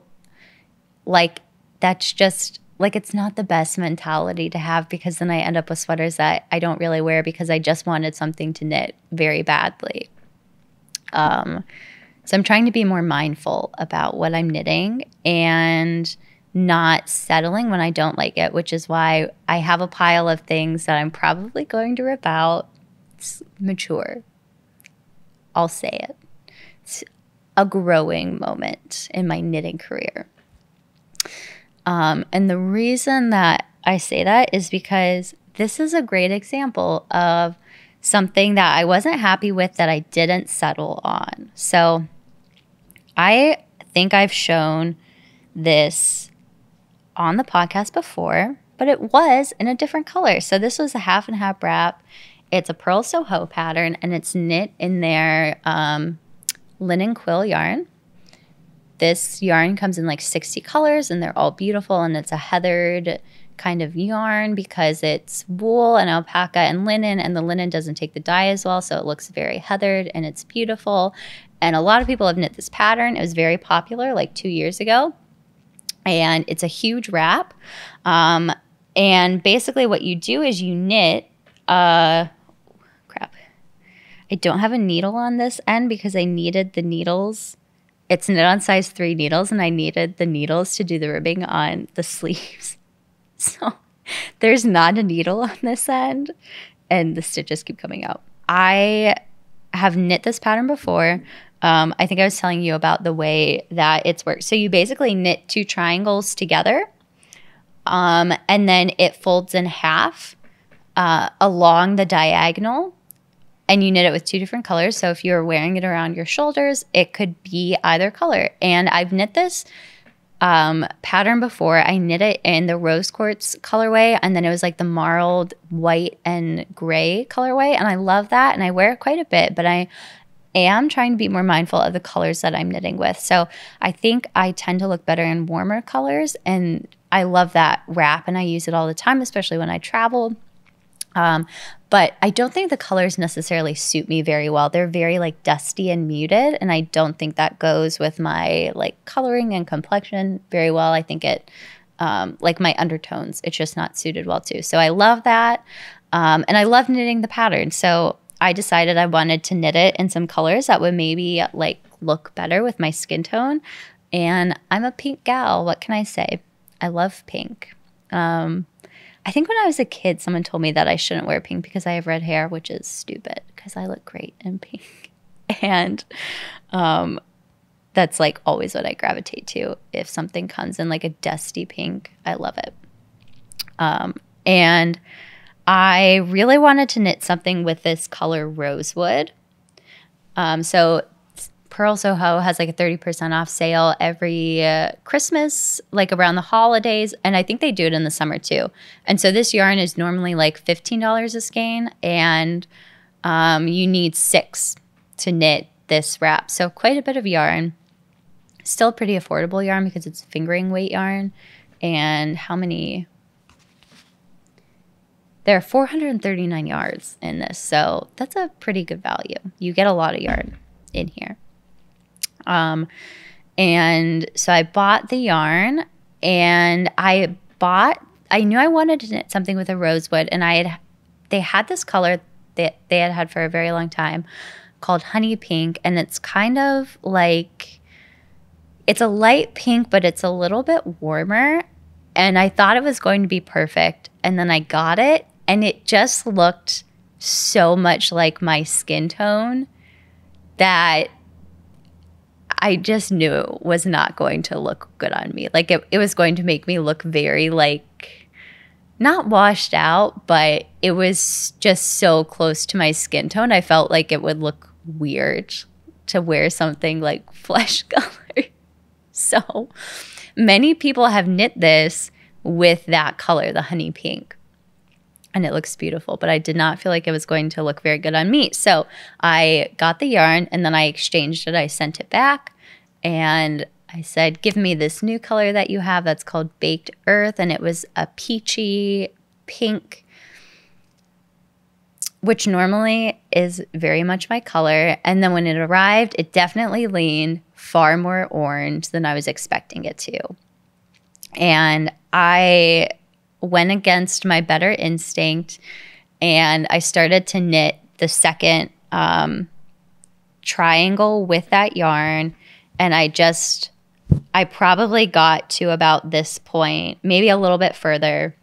like that's just like it's not the best mentality to have, because then I end up with sweaters that I don't really wear because I just wanted something to knit very badly. So I'm trying to be more mindful about what I'm knitting and not settling when I don't like it, which is why I have a pile of things that I'm probably going to rip out. It's mature. I'll say it. It's a growing moment in my knitting career. And the reason that I say that is because this is a great example of something that I wasn't happy with that I didn't settle on. So I think I've shown this on the podcast before, but it was in a different color. So this was a half and half wrap. It's a Purl Soho pattern, and it's knit in their linen quill yarn. This yarn comes in like 60 colors, and they're all beautiful, and it's a heathered kind of yarn because it's wool and alpaca and linen, and the linen doesn't take the dye as well, so it looks very heathered and it's beautiful. And a lot of people have knit this pattern. It was very popular like 2 years ago, and it's a huge wrap. And basically what you do is you knit crap. I don't have a needle on this end because I needed the needles. It's knit on size 3 needles, and I needed the needles to do the ribbing on the sleeves. So There's not a needle on this end, and the stitches keep coming out. I have knit this pattern before. I think I was telling you about the way that it's worked. So you basically knit 2 triangles together, and then it folds in half along the diagonal, and you knit it with 2 different colors. So if you're wearing it around your shoulders, it could be either color. And I've knit this pattern before. I knit it in the rose quartz colorway, and then it was like the marled white and gray colorway, and I love that, and I wear it quite a bit, but I am trying to be more mindful of the colors that I'm knitting with. So I think I tend to look better in warmer colors, and I love that wrap, and I use it all the time, especially when I travel. But I don't think the colors necessarily suit me very well. They're very like dusty and muted, and I don't think that goes with my like coloring and complexion very well. I think it, like my undertones, it's just not suited well too. So I love that. And I love knitting the pattern. So I decided I wanted to knit it in some colors that would maybe like look better with my skin tone. And I'm a pink gal. What can I say? I love pink. I think when I was a kid, someone told me that I shouldn't wear pink because I have red hair, which is stupid because I look great in pink. And that's like always what I gravitate to. If something comes in like a dusty pink, I love it. And I really wanted to knit something with this color rosewood. So Pearl Soho has like a 30% off sale every Christmas, like around the holidays. And I think they do it in the summer too. And so this yarn is normally like $15 a skein, and you need 6 to knit this wrap. So quite a bit of yarn. Still pretty affordable yarn because it's fingering weight yarn. And how many? There are 439 yards in this. So that's a pretty good value. You get a lot of yarn in here. And so I bought the yarn, and I knew I wanted to knit something with a rosewood, and they had this color that they had had for a very long time called honey pink. And it's kind of like, it's a light pink, but it's a little bit warmer. And I thought it was going to be perfect. And then I got it, and it just looked so much like my skin tone that I just knew it was not going to look good on me. Like it was going to make me look very like, not washed out, but it was just so close to my skin tone. I felt like it would look weird to wear something like flesh color. So many people have knit this with that color, the honey pink. And it looks beautiful, but I did not feel like it was going to look very good on me. So I got the yarn, and then I exchanged it. I sent it back, and I said, give me this new color that you have that's called Baked Earth. And it was a peachy pink, which normally is very much my color. And then when it arrived, it definitely leaned far more orange than I was expecting it to. And I went against my better instinct, and I started to knit the second triangle with that yarn. And I probably got to about this point, maybe a little bit further,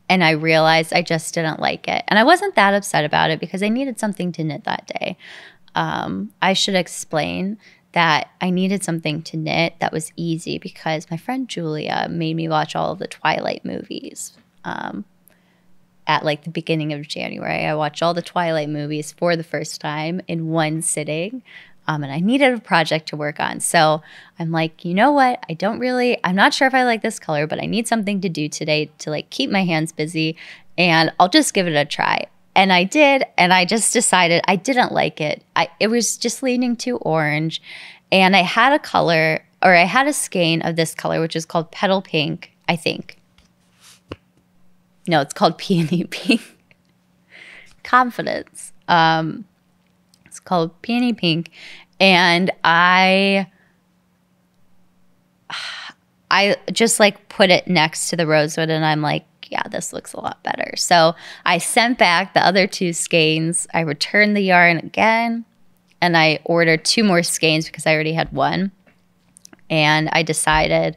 and I realized I just didn't like it. And I wasn't that upset about it because I needed something to knit that day. I should explain that I needed something to knit that was easy because my friend Julia made me watch all of the Twilight movies at like the beginning of January. I watched all the Twilight movies for the first time in one sitting, and I needed a project to work on. So I'm like, you know what? I'm not sure if I like this color, but I need something to do today to like keep my hands busy, and I'll just give it a try. And I did, and I just decided I didn't like it. It was just leaning too orange. And I had a skein of this color, which is called Petal Pink, I think. No, it's called Peony Pink. Confidence. It's called Peony Pink. And I just like put it next to the rosewood, and I'm like, yeah, this looks a lot better. So I sent back the other 2 skeins. I returned the yarn again, and I ordered 2 more skeins because I already had 1. And I decided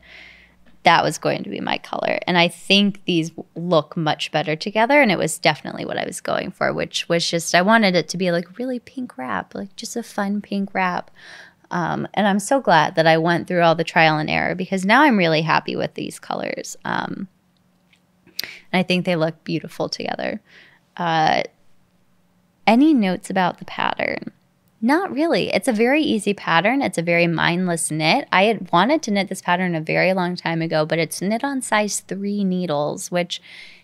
that was going to be my color. And I think these look much better together. And it was definitely what I was going for, which was just, I wanted it to be like really pink wrap, like just a fun pink wrap. And I'm so glad that I went through all the trial and error, because now I'm really happy with these colors. And I think they look beautiful together. Any notes about the pattern? Not really. It's a very easy pattern. It's a very mindless knit. I had wanted to knit this pattern a very long time ago, but it's knit on size 3 needles, which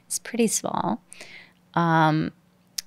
is pretty small. And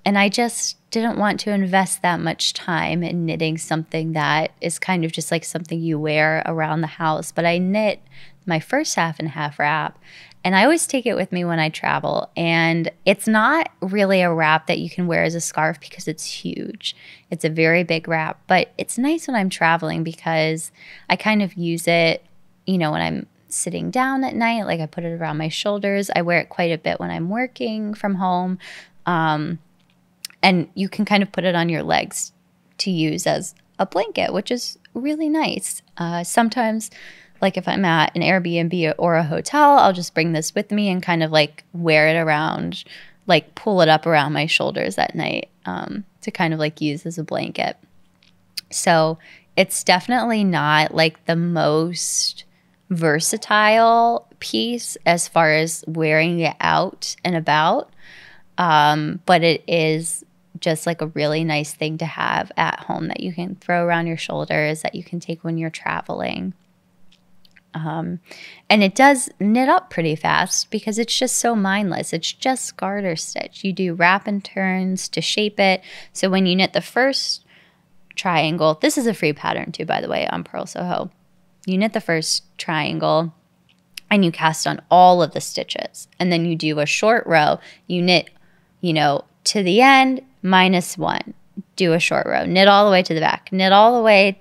I just didn't want to invest that much time in knitting something that is kind of just like something you wear around the house. But I knit my first half and half wrap, and I always take it with me when I travel. And it's not really a wrap that you can wear as a scarf because it's huge. It's a very big wrap, but it's nice when I'm traveling because I kind of use it, you know, when I'm sitting down at night, like I put it around my shoulders. I wear it quite a bit when I'm working from home. And you can kind of put it on your legs to use as a blanket, which is really nice. Sometimes, like if I'm at an Airbnb or a hotel, I'll just bring this with me and kind of like wear it around, like pull it up around my shoulders at night to kind of like use as a blanket. So it's definitely not like the most versatile piece as far as wearing it out and about. But it is just like a really nice thing to have at home that you can throw around your shoulders, that you can take when you're traveling. And it does knit up pretty fast because it's just so mindless. It's just garter stitch. You do wrap and turns to shape it. So when you knit the first triangle, this is a free pattern too, by the way, on Purl Soho. You knit the first triangle and you cast on all of the stitches. And then you do a short row. You knit, you know, to the end, -1. Do a short row. Knit all the way to the back. Knit all the way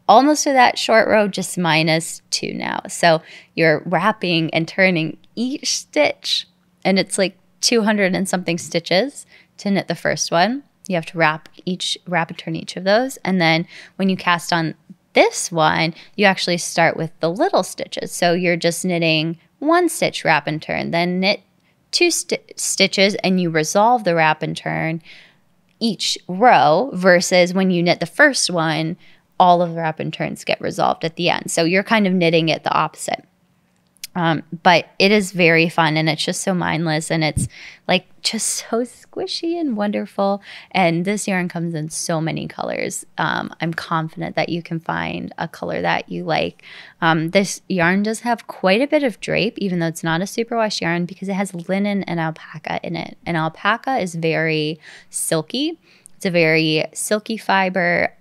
almost to that short row, just -2 now. So you're wrapping and turning each stitch, and it's like 200 and something stitches to knit the first one. You have to wrap and turn each of those. And then when you cast on this one, you actually start with the little stitches. So you're just knitting 1 stitch, wrap and turn, then knit 2 stitches, and you resolve the wrap and turn each row, versus when you knit the first one, all of the wrap and turns get resolved at the end. So you're kind of knitting it the opposite. But it is very fun, and it's just so mindless, and it's like just so squishy and wonderful. And this yarn comes in so many colors. I'm confident that you can find a color that you like. This yarn does have quite a bit of drape, even though it's not a superwash yarn, because it has linen and alpaca in it. And alpaca is very silky. It's a very silky fiber.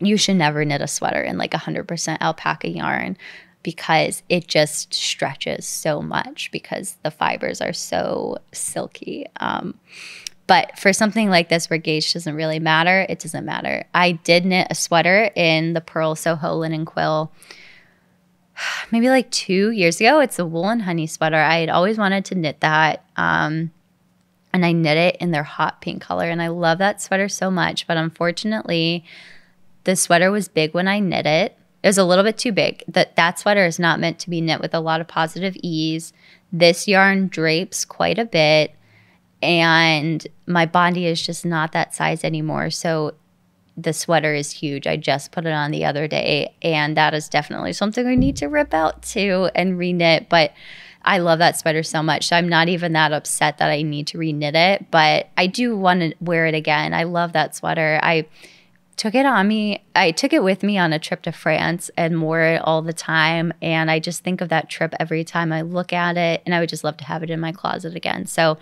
You should never knit a sweater in like 100% alpaca yarn, because it just stretches so much because the fibers are so silky. But for something like this where gauge doesn't really matter, it doesn't matter. I did knit a sweater in the Purl Soho linen quill maybe like 2 years ago. It's a wool and honey sweater. I had always wanted to knit that. And I knit it in their hot pink color. And I love that sweater so much. But unfortunately, the sweater was big when I knit it. It was a little bit too big. That sweater is not meant to be knit with a lot of positive ease. This yarn drapes quite a bit, and my body is just not that size anymore. So the sweater is huge. I just put it on the other day, and that is definitely something I need to rip out too and reknit. But I love that sweater so much, so I'm not even that upset that I need to reknit it. But I do want to wear it again. I love that sweater. I took it on me. I took it with me on a trip to France and wore it all the time. And I just think of that trip every time I look at it, and I would just love to have it in my closet again. So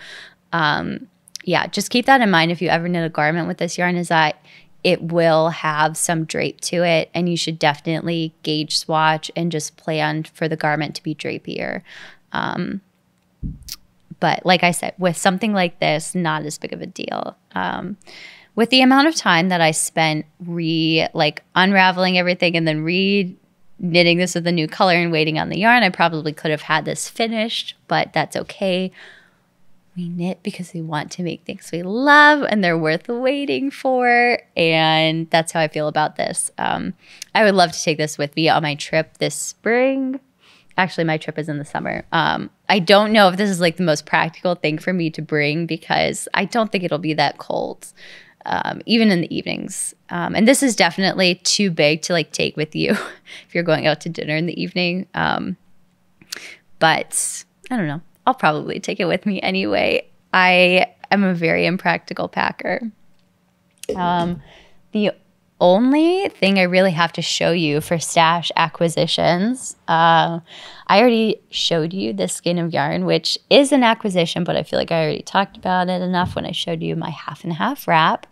yeah, just keep that in mind if you ever knit a garment with this yarn, is that it will have some drape to it, and you should definitely gauge swatch and just plan for the garment to be drapier. But like I said, with something like this, not as big of a deal. With the amount of time that I spent unraveling everything and then knitting this with a new color and waiting on the yarn, I probably could have had this finished, but that's okay. We knit because we want to make things we love and they're worth waiting for, and that's how I feel about this. I would love to take this with me on my trip this spring. Actually, my trip is in the summer. I don't know if this is like the most practical thing for me to bring because I don't think it'll be that cold, even in the evenings. And this is definitely too big to like take with you if you're going out to dinner in the evening. But I don't know. I'll probably take it with me anyway. I am a very impractical packer. The only thing I really have to show you for stash acquisitions, I already showed you this skein of yarn, which is an acquisition, but I feel like I already talked about it enough when I showed you my half and half wrap.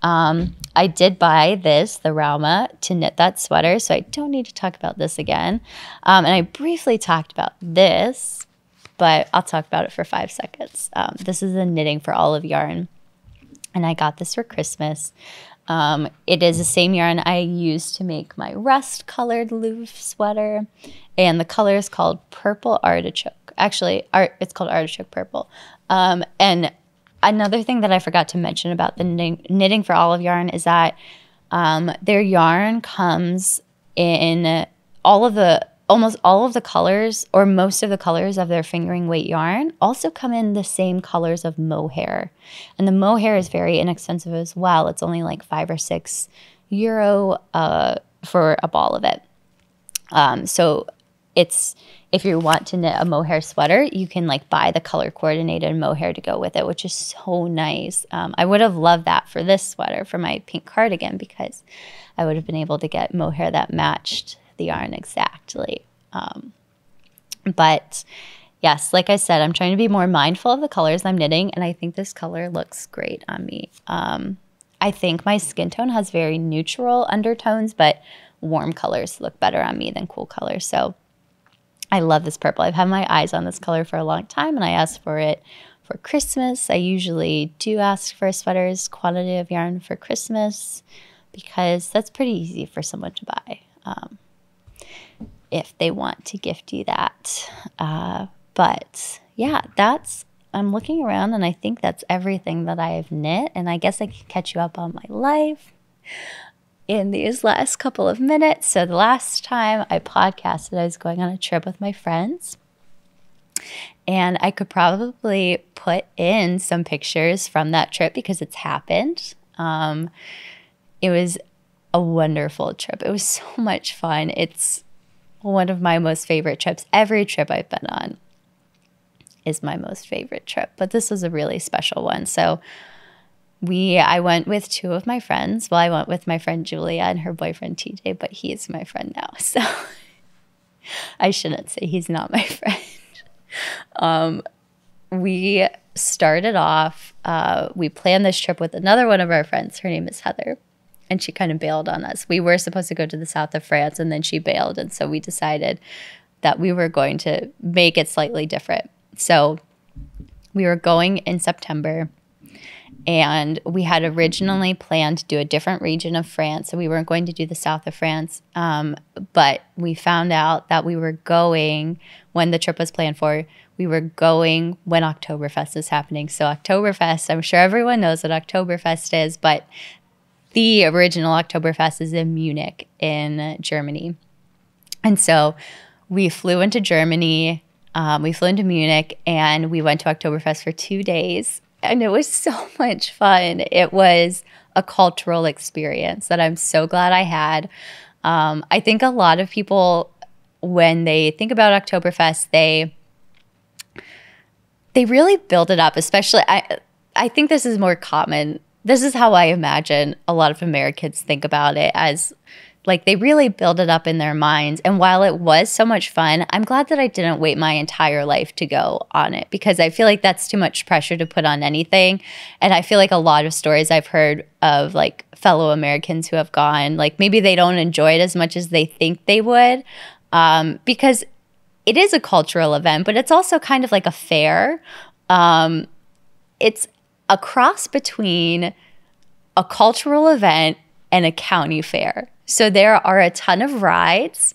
I did buy this, the Rauma, to knit that sweater, so I don't need to talk about this again. And I briefly talked about this, but I'll talk about it for 5 seconds. This is a Knitting for Olive yarn, and I got this for Christmas. It is the same yarn I used to make my rust-colored Louvre sweater, and the color is called Purple Artichoke. Actually, it's called Artichoke Purple. And another thing that I forgot to mention about the Knitting for Olive yarn is that their yarn comes in almost all of the colors, or most of the colors of their fingering weight yarn also come in the same colors of mohair. And the mohair is very inexpensive as well. It's only like €5 or €6 for a ball of it. So if you want to knit a mohair sweater, you can like buy the color coordinated mohair to go with it, which is so nice. I would have loved that for this sweater, for my pink cardigan, because I would have been able to get mohair that matched the yarn exactly. But yes, like I said, I'm trying to be more mindful of the colors I'm knitting, and I think this color looks great on me. I think my skin tone has very neutral undertones, but warm colors look better on me than cool colors. So I love this purple. I've had my eyes on this color for a long time, and I asked for it for Christmas. I usually do ask for a sweater's quantity of yarn for Christmas because that's pretty easy for someone to buy. If they want to gift you that. But yeah, I'm looking around and I think that's everything that I have knit. And I guess I can catch you up on my life in these last couple of minutes. So the last time I podcasted, I was going on a trip with my friends. And I could probably put in some pictures from that trip because it's happened. It was a wonderful trip. It was so much fun. It's one of my most favorite trips. Every trip I've been on is my most favorite trip, but this was a really special one. So I went with 2 of my friends. Well, I went with my friend Julia and her boyfriend TJ, but he is my friend now. So I shouldn't say he's not my friend. We started off, we planned this trip with another one of our friends. Her name is Heather. And she kind of bailed on us. We were supposed to go to the south of France, and then she bailed. And so we decided that we were going to make it slightly different. So we were going in September, and we had originally planned to do a different region of France. So we weren't going to do the south of France. But we found out that we were going, when the trip was planned for, we were going when Oktoberfest is happening. So Oktoberfest, I'm sure everyone knows what Oktoberfest is, but the original Oktoberfest is in Munich in Germany. And so we flew into Germany, we flew into Munich, and we went to Oktoberfest for 2 days. And it was so much fun. It was a cultural experience that I'm so glad I had. I think a lot of people, when they think about Oktoberfest, they really build it up, especially, I think this is more common. This is how I imagine a lot of Americans think about it, as like they really build it up in their minds. And while it was so much fun, I'm glad that I didn't wait my entire life to go on it, because I feel like that's too much pressure to put on anything. And I feel like a lot of stories I've heard of like fellow Americans who have gone, like maybe they don't enjoy it as much as they think they would, because it is a cultural event, but it's also kind of like a fair. It's a cross between a cultural event and a county fair. So there are a ton of rides.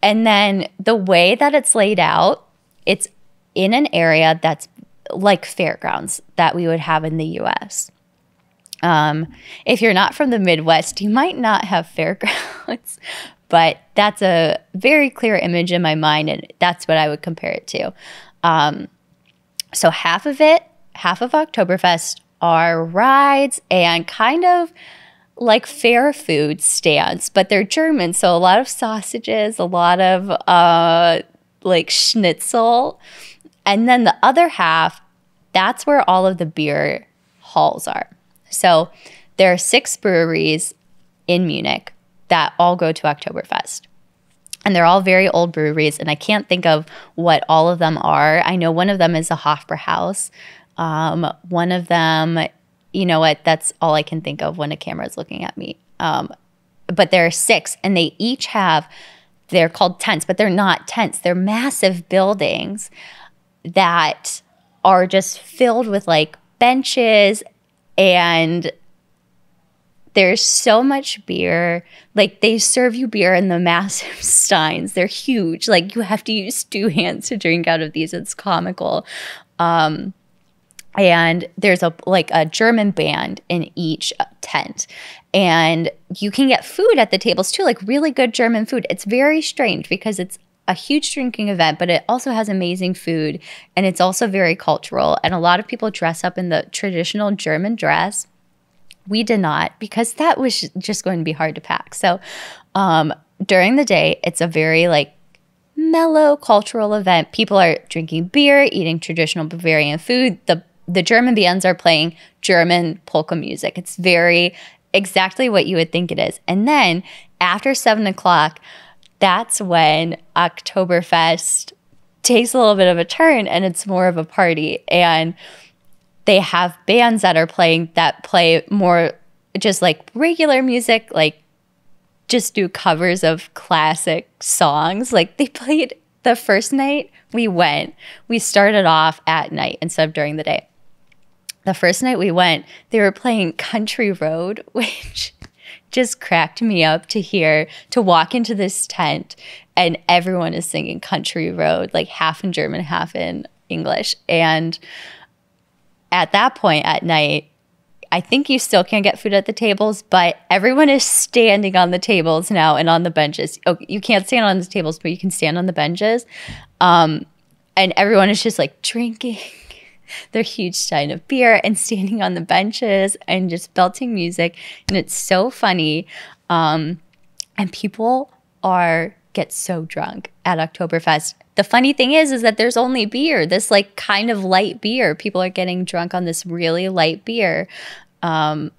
And then the way that it's laid out, it's in an area that's like fairgrounds that we would have in the US. If you're not from the Midwest, you might not have fairgrounds, But that's a very clear image in my mind, and that's what I would compare it to. So half of Oktoberfest are rides and kind of like fair food stands, but they're German. So a lot of sausages, a lot of like schnitzel. And then the other half, that's where all of the beer halls are. So there are 6 breweries in Munich that all go to Oktoberfest. And they're all very old breweries, and I can't think of what all of them are. I know one of them is a Hofbrauhaus. One of them, you know what, that's all I can think of when a camera is looking at me. But there are 6, and they each have, they're called tents, but they're not tents. They're massive buildings that are just filled with like benches, and there's so much beer. Like, they serve you beer in the massive steins. They're huge. Like, you have to use 2 hands to drink out of these. It's comical. And there's a German band in each tent. And you can get food at the tables too, like really good German food. It's very strange because it's a huge drinking event, but it also has amazing food. And it's also very cultural. And a lot of people dress up in the traditional German dress. We did not, because that was just going to be hard to pack. So during the day, it's a very like mellow cultural event. People are drinking beer, eating traditional Bavarian food. The German bands are playing German polka music. It's very exactly what you would think it is. And then after 7 o'clock, that's when Oktoberfest takes a little bit of a turn, and it's more of a party. And they have bands that play more just like regular music, like just do covers of classic songs. Like, they played the first night we started off at night instead of during the day. The first night we went, they were playing Country Road, which just cracked me up to walk into this tent and everyone is singing Country Road, like half in German, half in English. And at that point at night, I think you still can't get food at the tables, but everyone is standing on the tables now and on the benches. Oh, you can't stand on the tables, but you can stand on the benches. And everyone is just like drinking their huge stein of beer and standing on the benches and just belting music. And it's so funny. And people get so drunk at Oktoberfest. The funny thing is that there's only beer, this like kind of light beer. People are getting drunk on this really light beer. And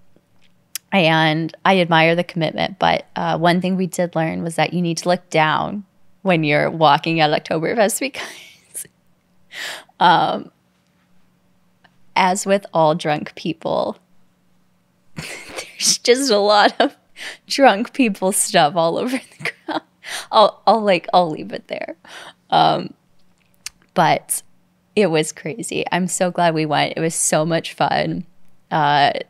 I admire the commitment. But one thing we did learn was that you need to look down when you're walking at Oktoberfest because as with all drunk people, there's just a lot of drunk people stuff all over the ground. I'll leave it there. But it was crazy. I'm so glad we went. It was so much fun. And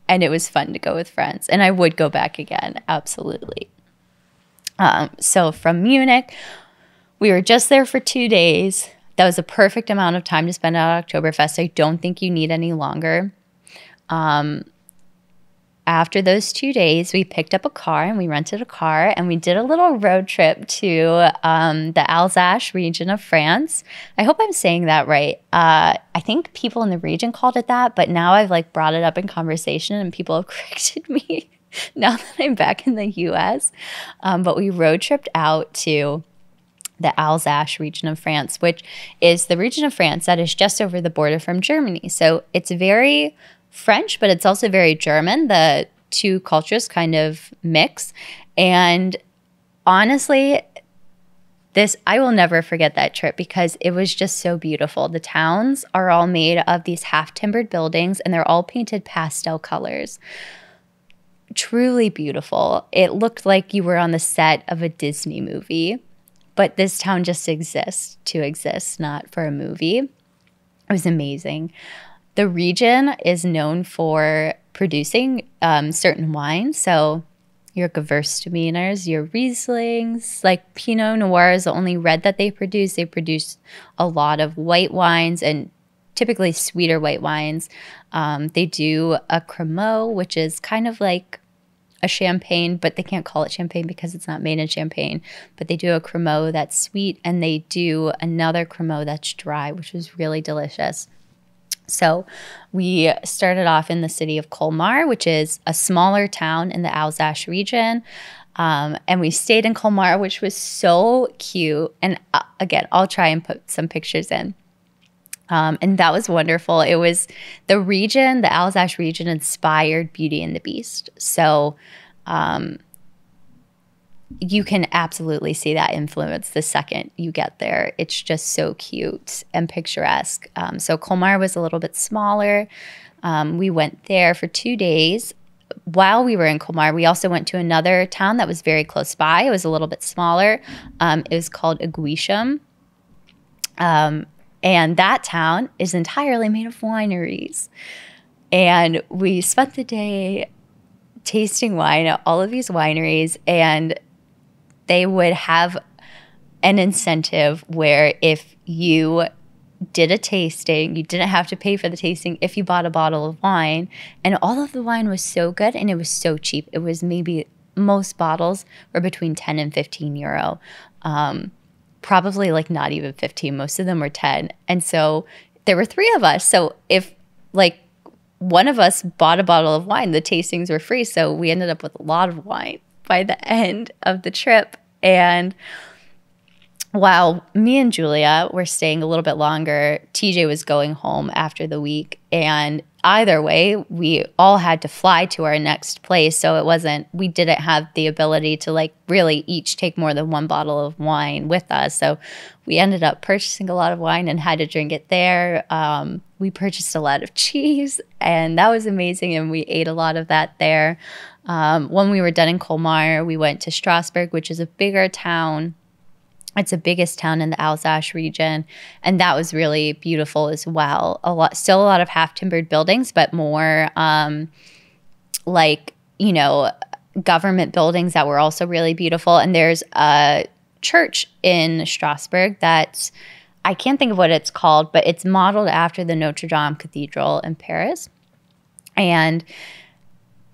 it was fun to go with friends. And I would go back again. Absolutely. So from Munich, we were just there for 2 days. That was a perfect amount of time to spend at Oktoberfest. I don't think you need any longer. After those 2 days, we picked up a car and we rented a car and we did a little road trip to the Alsace region of France. I hope I'm saying that right. I think people in the region called it that, but now I've like brought it up in conversation and people have corrected me now that I'm back in the US. But we road tripped out to the Alsace region of France, which is the region of France that is just over the border from Germany. So it's very French, but it's also very German. The two cultures kind of mix. And honestly, I will never forget that trip because it was just so beautiful. The towns are all made of these half-timbered buildings, and they're all painted pastel colors. Truly beautiful. It looked like you were on the set of a Disney movie. But this town just exists to exist, not for a movie. It was amazing. The region is known for producing certain wines. So your Gewürztraminers, your Rieslings, like Pinot Noir is the only red that they produce. They produce a lot of white wines and typically sweeter white wines. They do a Cremant, which is kind of like a champagne, but they can't call it champagne because it's not made in Champagne. But they do a Cremant that's sweet, and they do another Cremant that's dry, which is really delicious. So we started off in the city of Colmar, which is a smaller town in the Alsace region. And we stayed in Colmar, which was so cute. And again, I'll try and put some pictures in. And that was wonderful. It was the region, the Alsace region, inspired Beauty and the Beast. So you can absolutely see that influence the second you get there. It's just so cute and picturesque. So Colmar was a little bit smaller. We went there for 2 days. While we were in Colmar, we also went to another town that was very close by. It was a little bit smaller. It was called Aguisham. And that town is entirely made of wineries. And we spent the day tasting wine at all of these wineries, and they would have an incentive where if you did a tasting, you didn't have to pay for the tasting if you bought a bottle of wine. And all of the wine was so good, and it was so cheap. It was maybe, most bottles were between 10 and 15 euro. Probably like not even 15. Most of them were 10. And so there were 3 of us. So if like one of us bought a bottle of wine, the tastings were free. So we ended up with a lot of wine by the end of the trip. And while me and Julia were staying a little bit longer, TJ was going home after the week. And either way, we all had to fly to our next place. So we didn't have the ability to like really each take more than one bottle of wine with us. So we ended up purchasing a lot of wine and had to drink it there. We purchased a lot of cheese, and that was amazing. And we ate a lot of that there. When we were done in Colmar, we went to Strasbourg, which is a bigger town. It's the biggest town in the Alsace region, and that was really beautiful as well. Still a lot of half-timbered buildings, but more government buildings that were also really beautiful. And there's a church in Strasbourg that I can't think of what it's called, but it's modeled after the Notre Dame Cathedral in Paris, and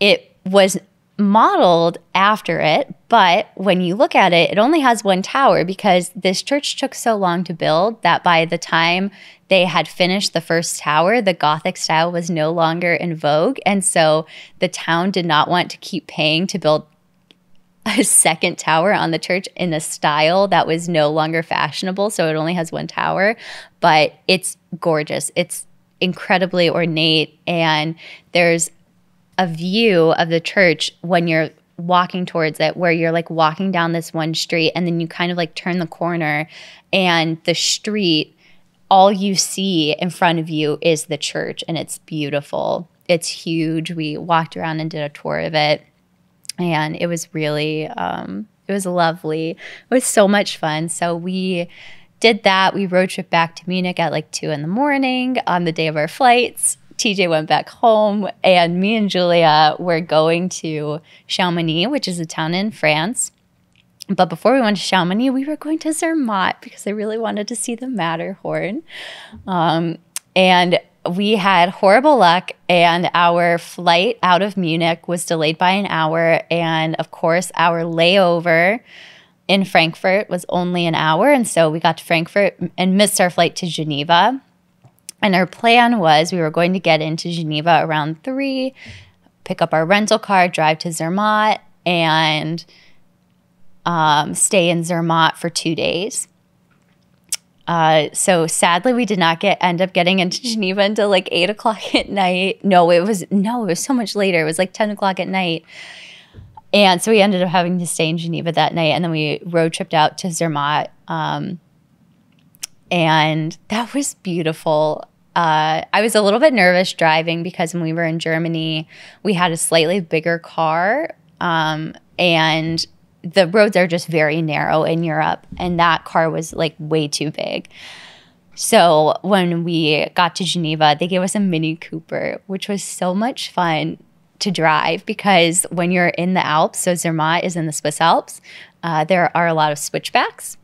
it was modeled after it, but when you look at it, it only has one tower because this church took so long to build that by the time they had finished the first tower, the Gothic style was no longer in vogue. And so the town did not want to keep paying to build a second tower on the church in a style that was no longer fashionable. So it only has one tower, but it's gorgeous. It's incredibly ornate, and there's a view of the church when you're walking towards it where you're like walking down this one street, and then you kind of like turn the corner, and the street, all you see in front of you is the church, and it's beautiful. It's huge. We walked around and did a tour of it, and it was really, it was lovely. It was so much fun. So we did that. We road trip back to Munich at like 2 a.m. on the day of our flights. TJ went back home, and me and Julia were going to Chamonix, which is a town in France. But before we went to Chamonix, we were going to Zermatt because I really wanted to see the Matterhorn. And we had horrible luck, and our flight out of Munich was delayed by an hour. And of course, our layover in Frankfurt was only an hour. And so we got to Frankfurt and missed our flight to Geneva. And our plan was we were going to get into Geneva around 3, pick up our rental car, drive to Zermatt, and stay in Zermatt for 2 days. So sadly, we did not end up getting into Geneva until like 8 o'clock at night. No, it was so much later. It was like 10 o'clock at night. And so we ended up having to stay in Geneva that night, and then we road tripped out to Zermatt. And that was beautiful. I was a little bit nervous driving because when we were in Germany, we had a slightly bigger car, and the roads are just very narrow in Europe, and that car was like way too big. So when we got to Geneva, they gave us a Mini Cooper, which was so much fun to drive because when you're in the Alps, so Zermatt is in the Swiss Alps, there are a lot of switchbacks.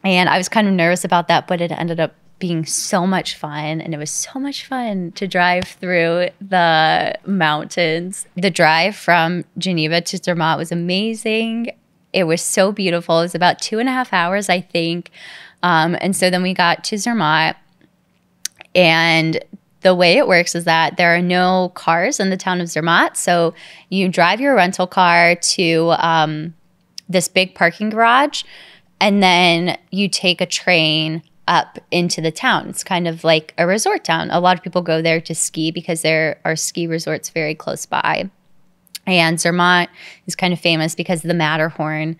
And I was kind of nervous about that, but it ended up being so much fun. And it was so much fun to drive through the mountains. The drive from Geneva to Zermatt was amazing. It was so beautiful. It was about 2.5 hours, I think. And so then we got to Zermatt, and the way it works is that there are no cars in the town of Zermatt. So you drive your rental car to this big parking garage, and then you take a train up into the town. It's kind of like a resort town. A lot of people go there to ski because there are ski resorts very close by. And Zermatt is kind of famous because the Matterhorn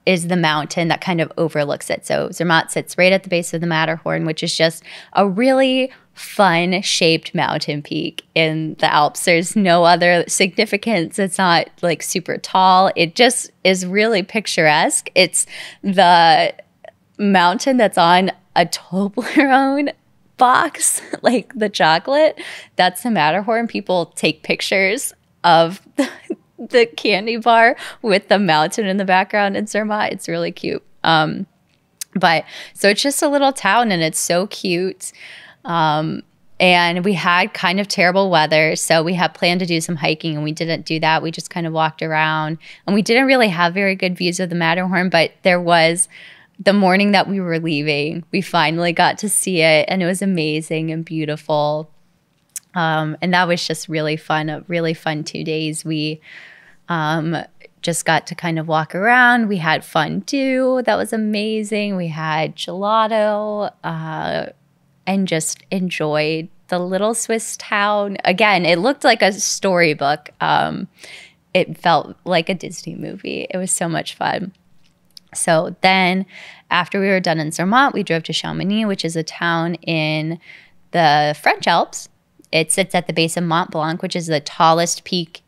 is the mountain that kind of overlooks it. So Zermatt sits right at the base of the Matterhorn, which is just a really fun shaped mountain peak in the Alps. There's no other significance. It's not like super tall. It just is really picturesque. It's the mountain that's on a Toblerone box, like the chocolate. That's the Matterhorn. People take pictures of the candy bar with the mountain in the background in Zermatt. It's really cute. But so it's just a little town, and it's so cute. And we had kind of terrible weather, so we had planned to do some hiking, and we didn't do that. We just kind of walked around, and we didn't really have very good views of the Matterhorn, but there was the morning that we were leaving, we finally got to see it, and it was amazing and beautiful. And that was just really fun, a really fun 2 days. We just got to kind of walk around. We had fondue. That was amazing. We had gelato and just enjoyed the little Swiss town. Again, it looked like a storybook. It felt like a Disney movie. It was so much fun. So then after we were done in Zermatt, we drove to Chamonix, which is a town in the French Alps. It sits at the base of Mont Blanc, which is the tallest peak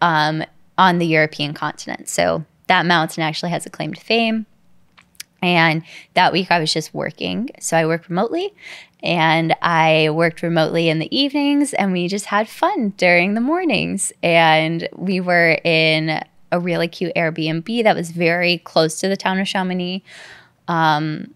on the European continent. So that mountain actually has a claim to fame. And that week I was just working. So I worked remotely, and I worked remotely in the evenings, and we just had fun during the mornings. And we were in a really cute Airbnb that was very close to the town of Chamonix. And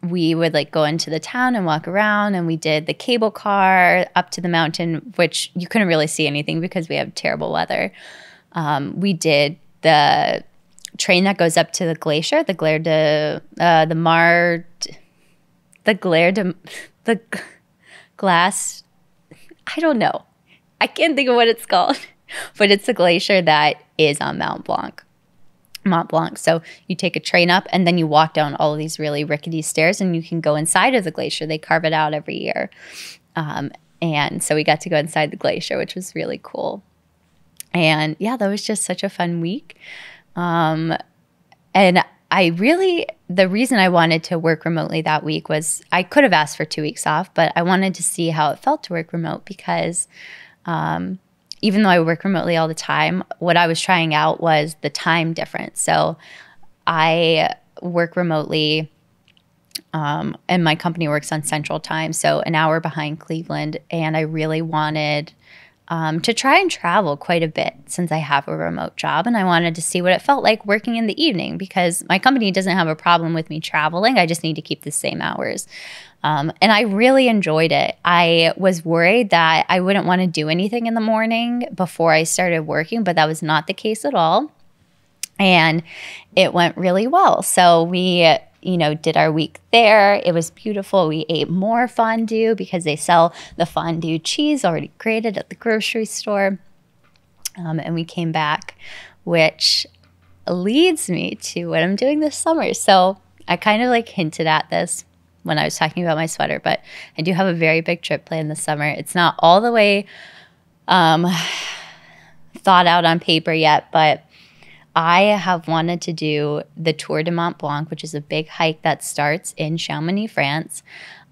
we would like go into the town and walk around, and we did the cable car up to the mountain, which you couldn't really see anything because we have terrible weather. We did the train that goes up to the glacier, the glass. I don't know. I can't think of what it's called, but it's the glacier that is on Mont Blanc. So you take a train up, and then you walk down all of these really rickety stairs, and you can go inside of the glacier. They carve it out every year. And so we got to go inside the glacier, which was really cool. And yeah, that was just such a fun week. And the reason I wanted to work remotely that week was I could have asked for 2 weeks off, but I wanted to see how it felt to work remote because even though I work remotely all the time, what I was trying out was the time difference. So I work remotely, and my company works on Central Time, so an hour behind Cleveland. And I really wanted to try and travel quite a bit since I have a remote job. And I wanted to see what it felt like working in the evening because my company doesn't have a problem with me traveling. I just need to keep the same hours. And I really enjoyed it. I was worried that I wouldn't want to do anything in the morning before I started working, but that was not the case at all. And it went really well. So we, did our week there. It was beautiful. We ate more fondue because they sell the fondue cheese already grated at the grocery store. And we came back, which leads me to what I'm doing this summer. So I kind of hinted at this when I was talking about my sweater, but I do have a very big trip planned this summer. It's not all the way thought out on paper yet, but I have wanted to do the Tour de Mont Blanc, which is a big hike that starts in Chamonix, France.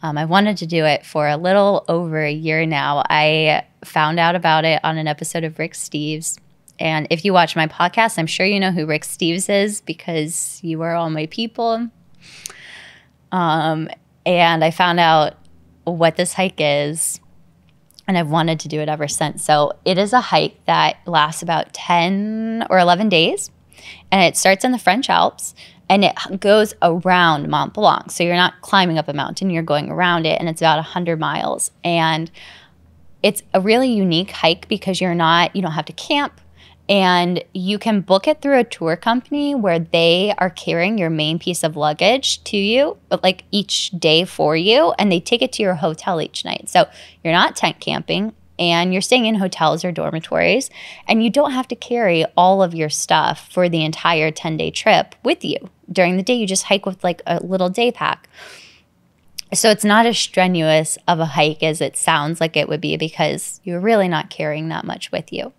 I wanted to do it for a little over a year now. I found out about it on an episode of Rick Steves. And if you watch my podcast, I'm sure you know who Rick Steves is because you are all my people. And I found out what this hike is, and I've wanted to do it ever since. So it is a hike that lasts about 10 or 11 days, and it starts in the French Alps, and it goes around Mont Blanc. So you're not climbing up a mountain, you're going around it, and it's about 100 miles. And it's a really unique hike because you don't have to camp, and you can book it through a tour company where they are carrying your main piece of luggage to you, but like each day for you, and they take it to your hotel each night. So you're not tent camping, and you're staying in hotels or dormitories, and you don't have to carry all of your stuff for the entire 10-day trip with you. During the day, you just hike with like a little day pack. So it's not as strenuous of a hike as it sounds like it would be because you're really not carrying that much with you.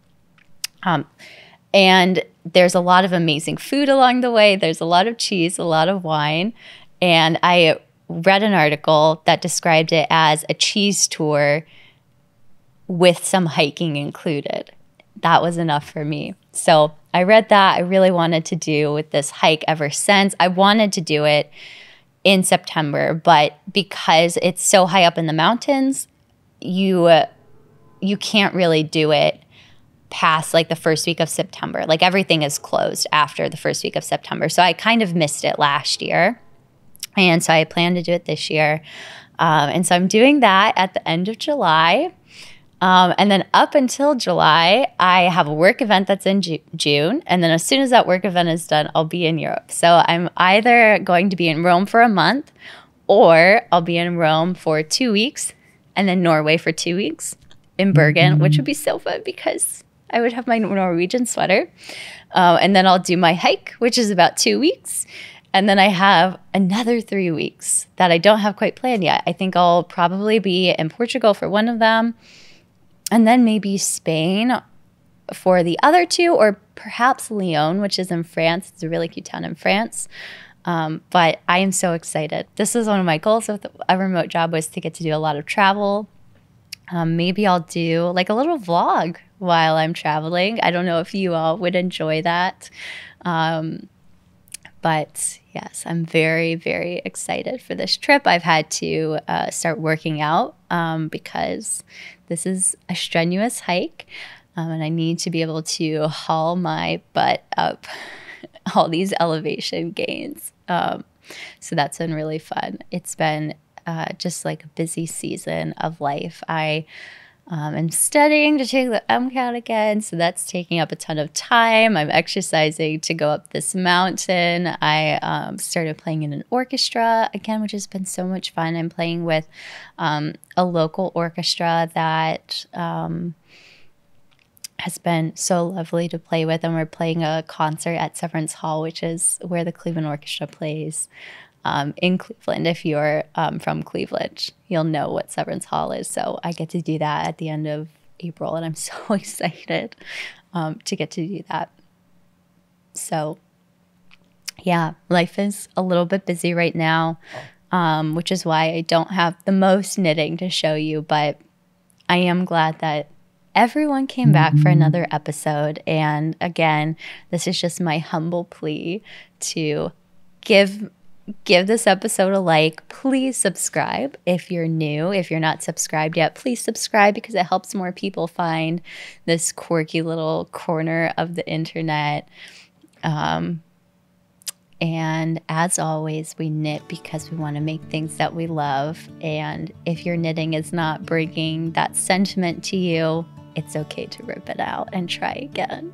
And there's a lot of amazing food along the way. There's a lot of cheese, a lot of wine. And I read an article that described it as a cheese tour with some hiking included. That was enough for me. So I read that. I really wanted to do with this hike ever since. I wanted to do it in September, but because it's so high up in the mountains, you can't really do it past like the first week of September. Like everything is closed after the first week of September. So I kind of missed it last year. And so I plan to do it this year. And so I'm doing that at the end of July. And then up until July, I have a work event that's in June. And then as soon as that work event is done, I'll be in Europe. So I'm either going to be in Rome for a month, or I'll be in Rome for 2 weeks, and then Norway for 2 weeks in Bergen, which would be so fun because I would have my Norwegian sweater. And then I'll do my hike, which is about 2 weeks. And then I have another 3 weeks that I don't have quite planned yet. I think I'll probably be in Portugal for one of them, and then maybe Spain for the other two, or perhaps Lyon, which is in France. It's a really cute town in France. But I am so excited. This is one of my goals with a remote job, was to get to do a lot of travel. Maybe I'll do like a little vlog while I'm traveling. I don't know if you all would enjoy that. But yes, I'm very, very excited for this trip. I've had to start working out because this is a strenuous hike, and I need to be able to haul my butt up all these elevation gains. So that's been really fun. It's been just like a busy season of life. I am studying to take the MCAT again, so that's taking up a ton of time. I'm exercising to go up this mountain. I started playing in an orchestra again, which has been so much fun. I'm playing with a local orchestra that has been so lovely to play with, and we're playing a concert at Severance Hall, which is where the Cleveland Orchestra plays. In Cleveland. If you're from Cleveland, you'll know what Severance Hall is. So I get to do that at the end of April, and I'm so excited to get to do that. So yeah, life is a little bit busy right now, which is why I don't have the most knitting to show you, but I am glad that everyone came back for another episode. And again, this is just my humble plea to give this episode a like. Please subscribe if you're new. If you're not subscribed yet, please subscribe, because it helps more people find this quirky little corner of the internet. And as always, we knit because we want to make things that we love. And if your knitting is not bringing that sentiment to you, it's okay to rip it out and try again.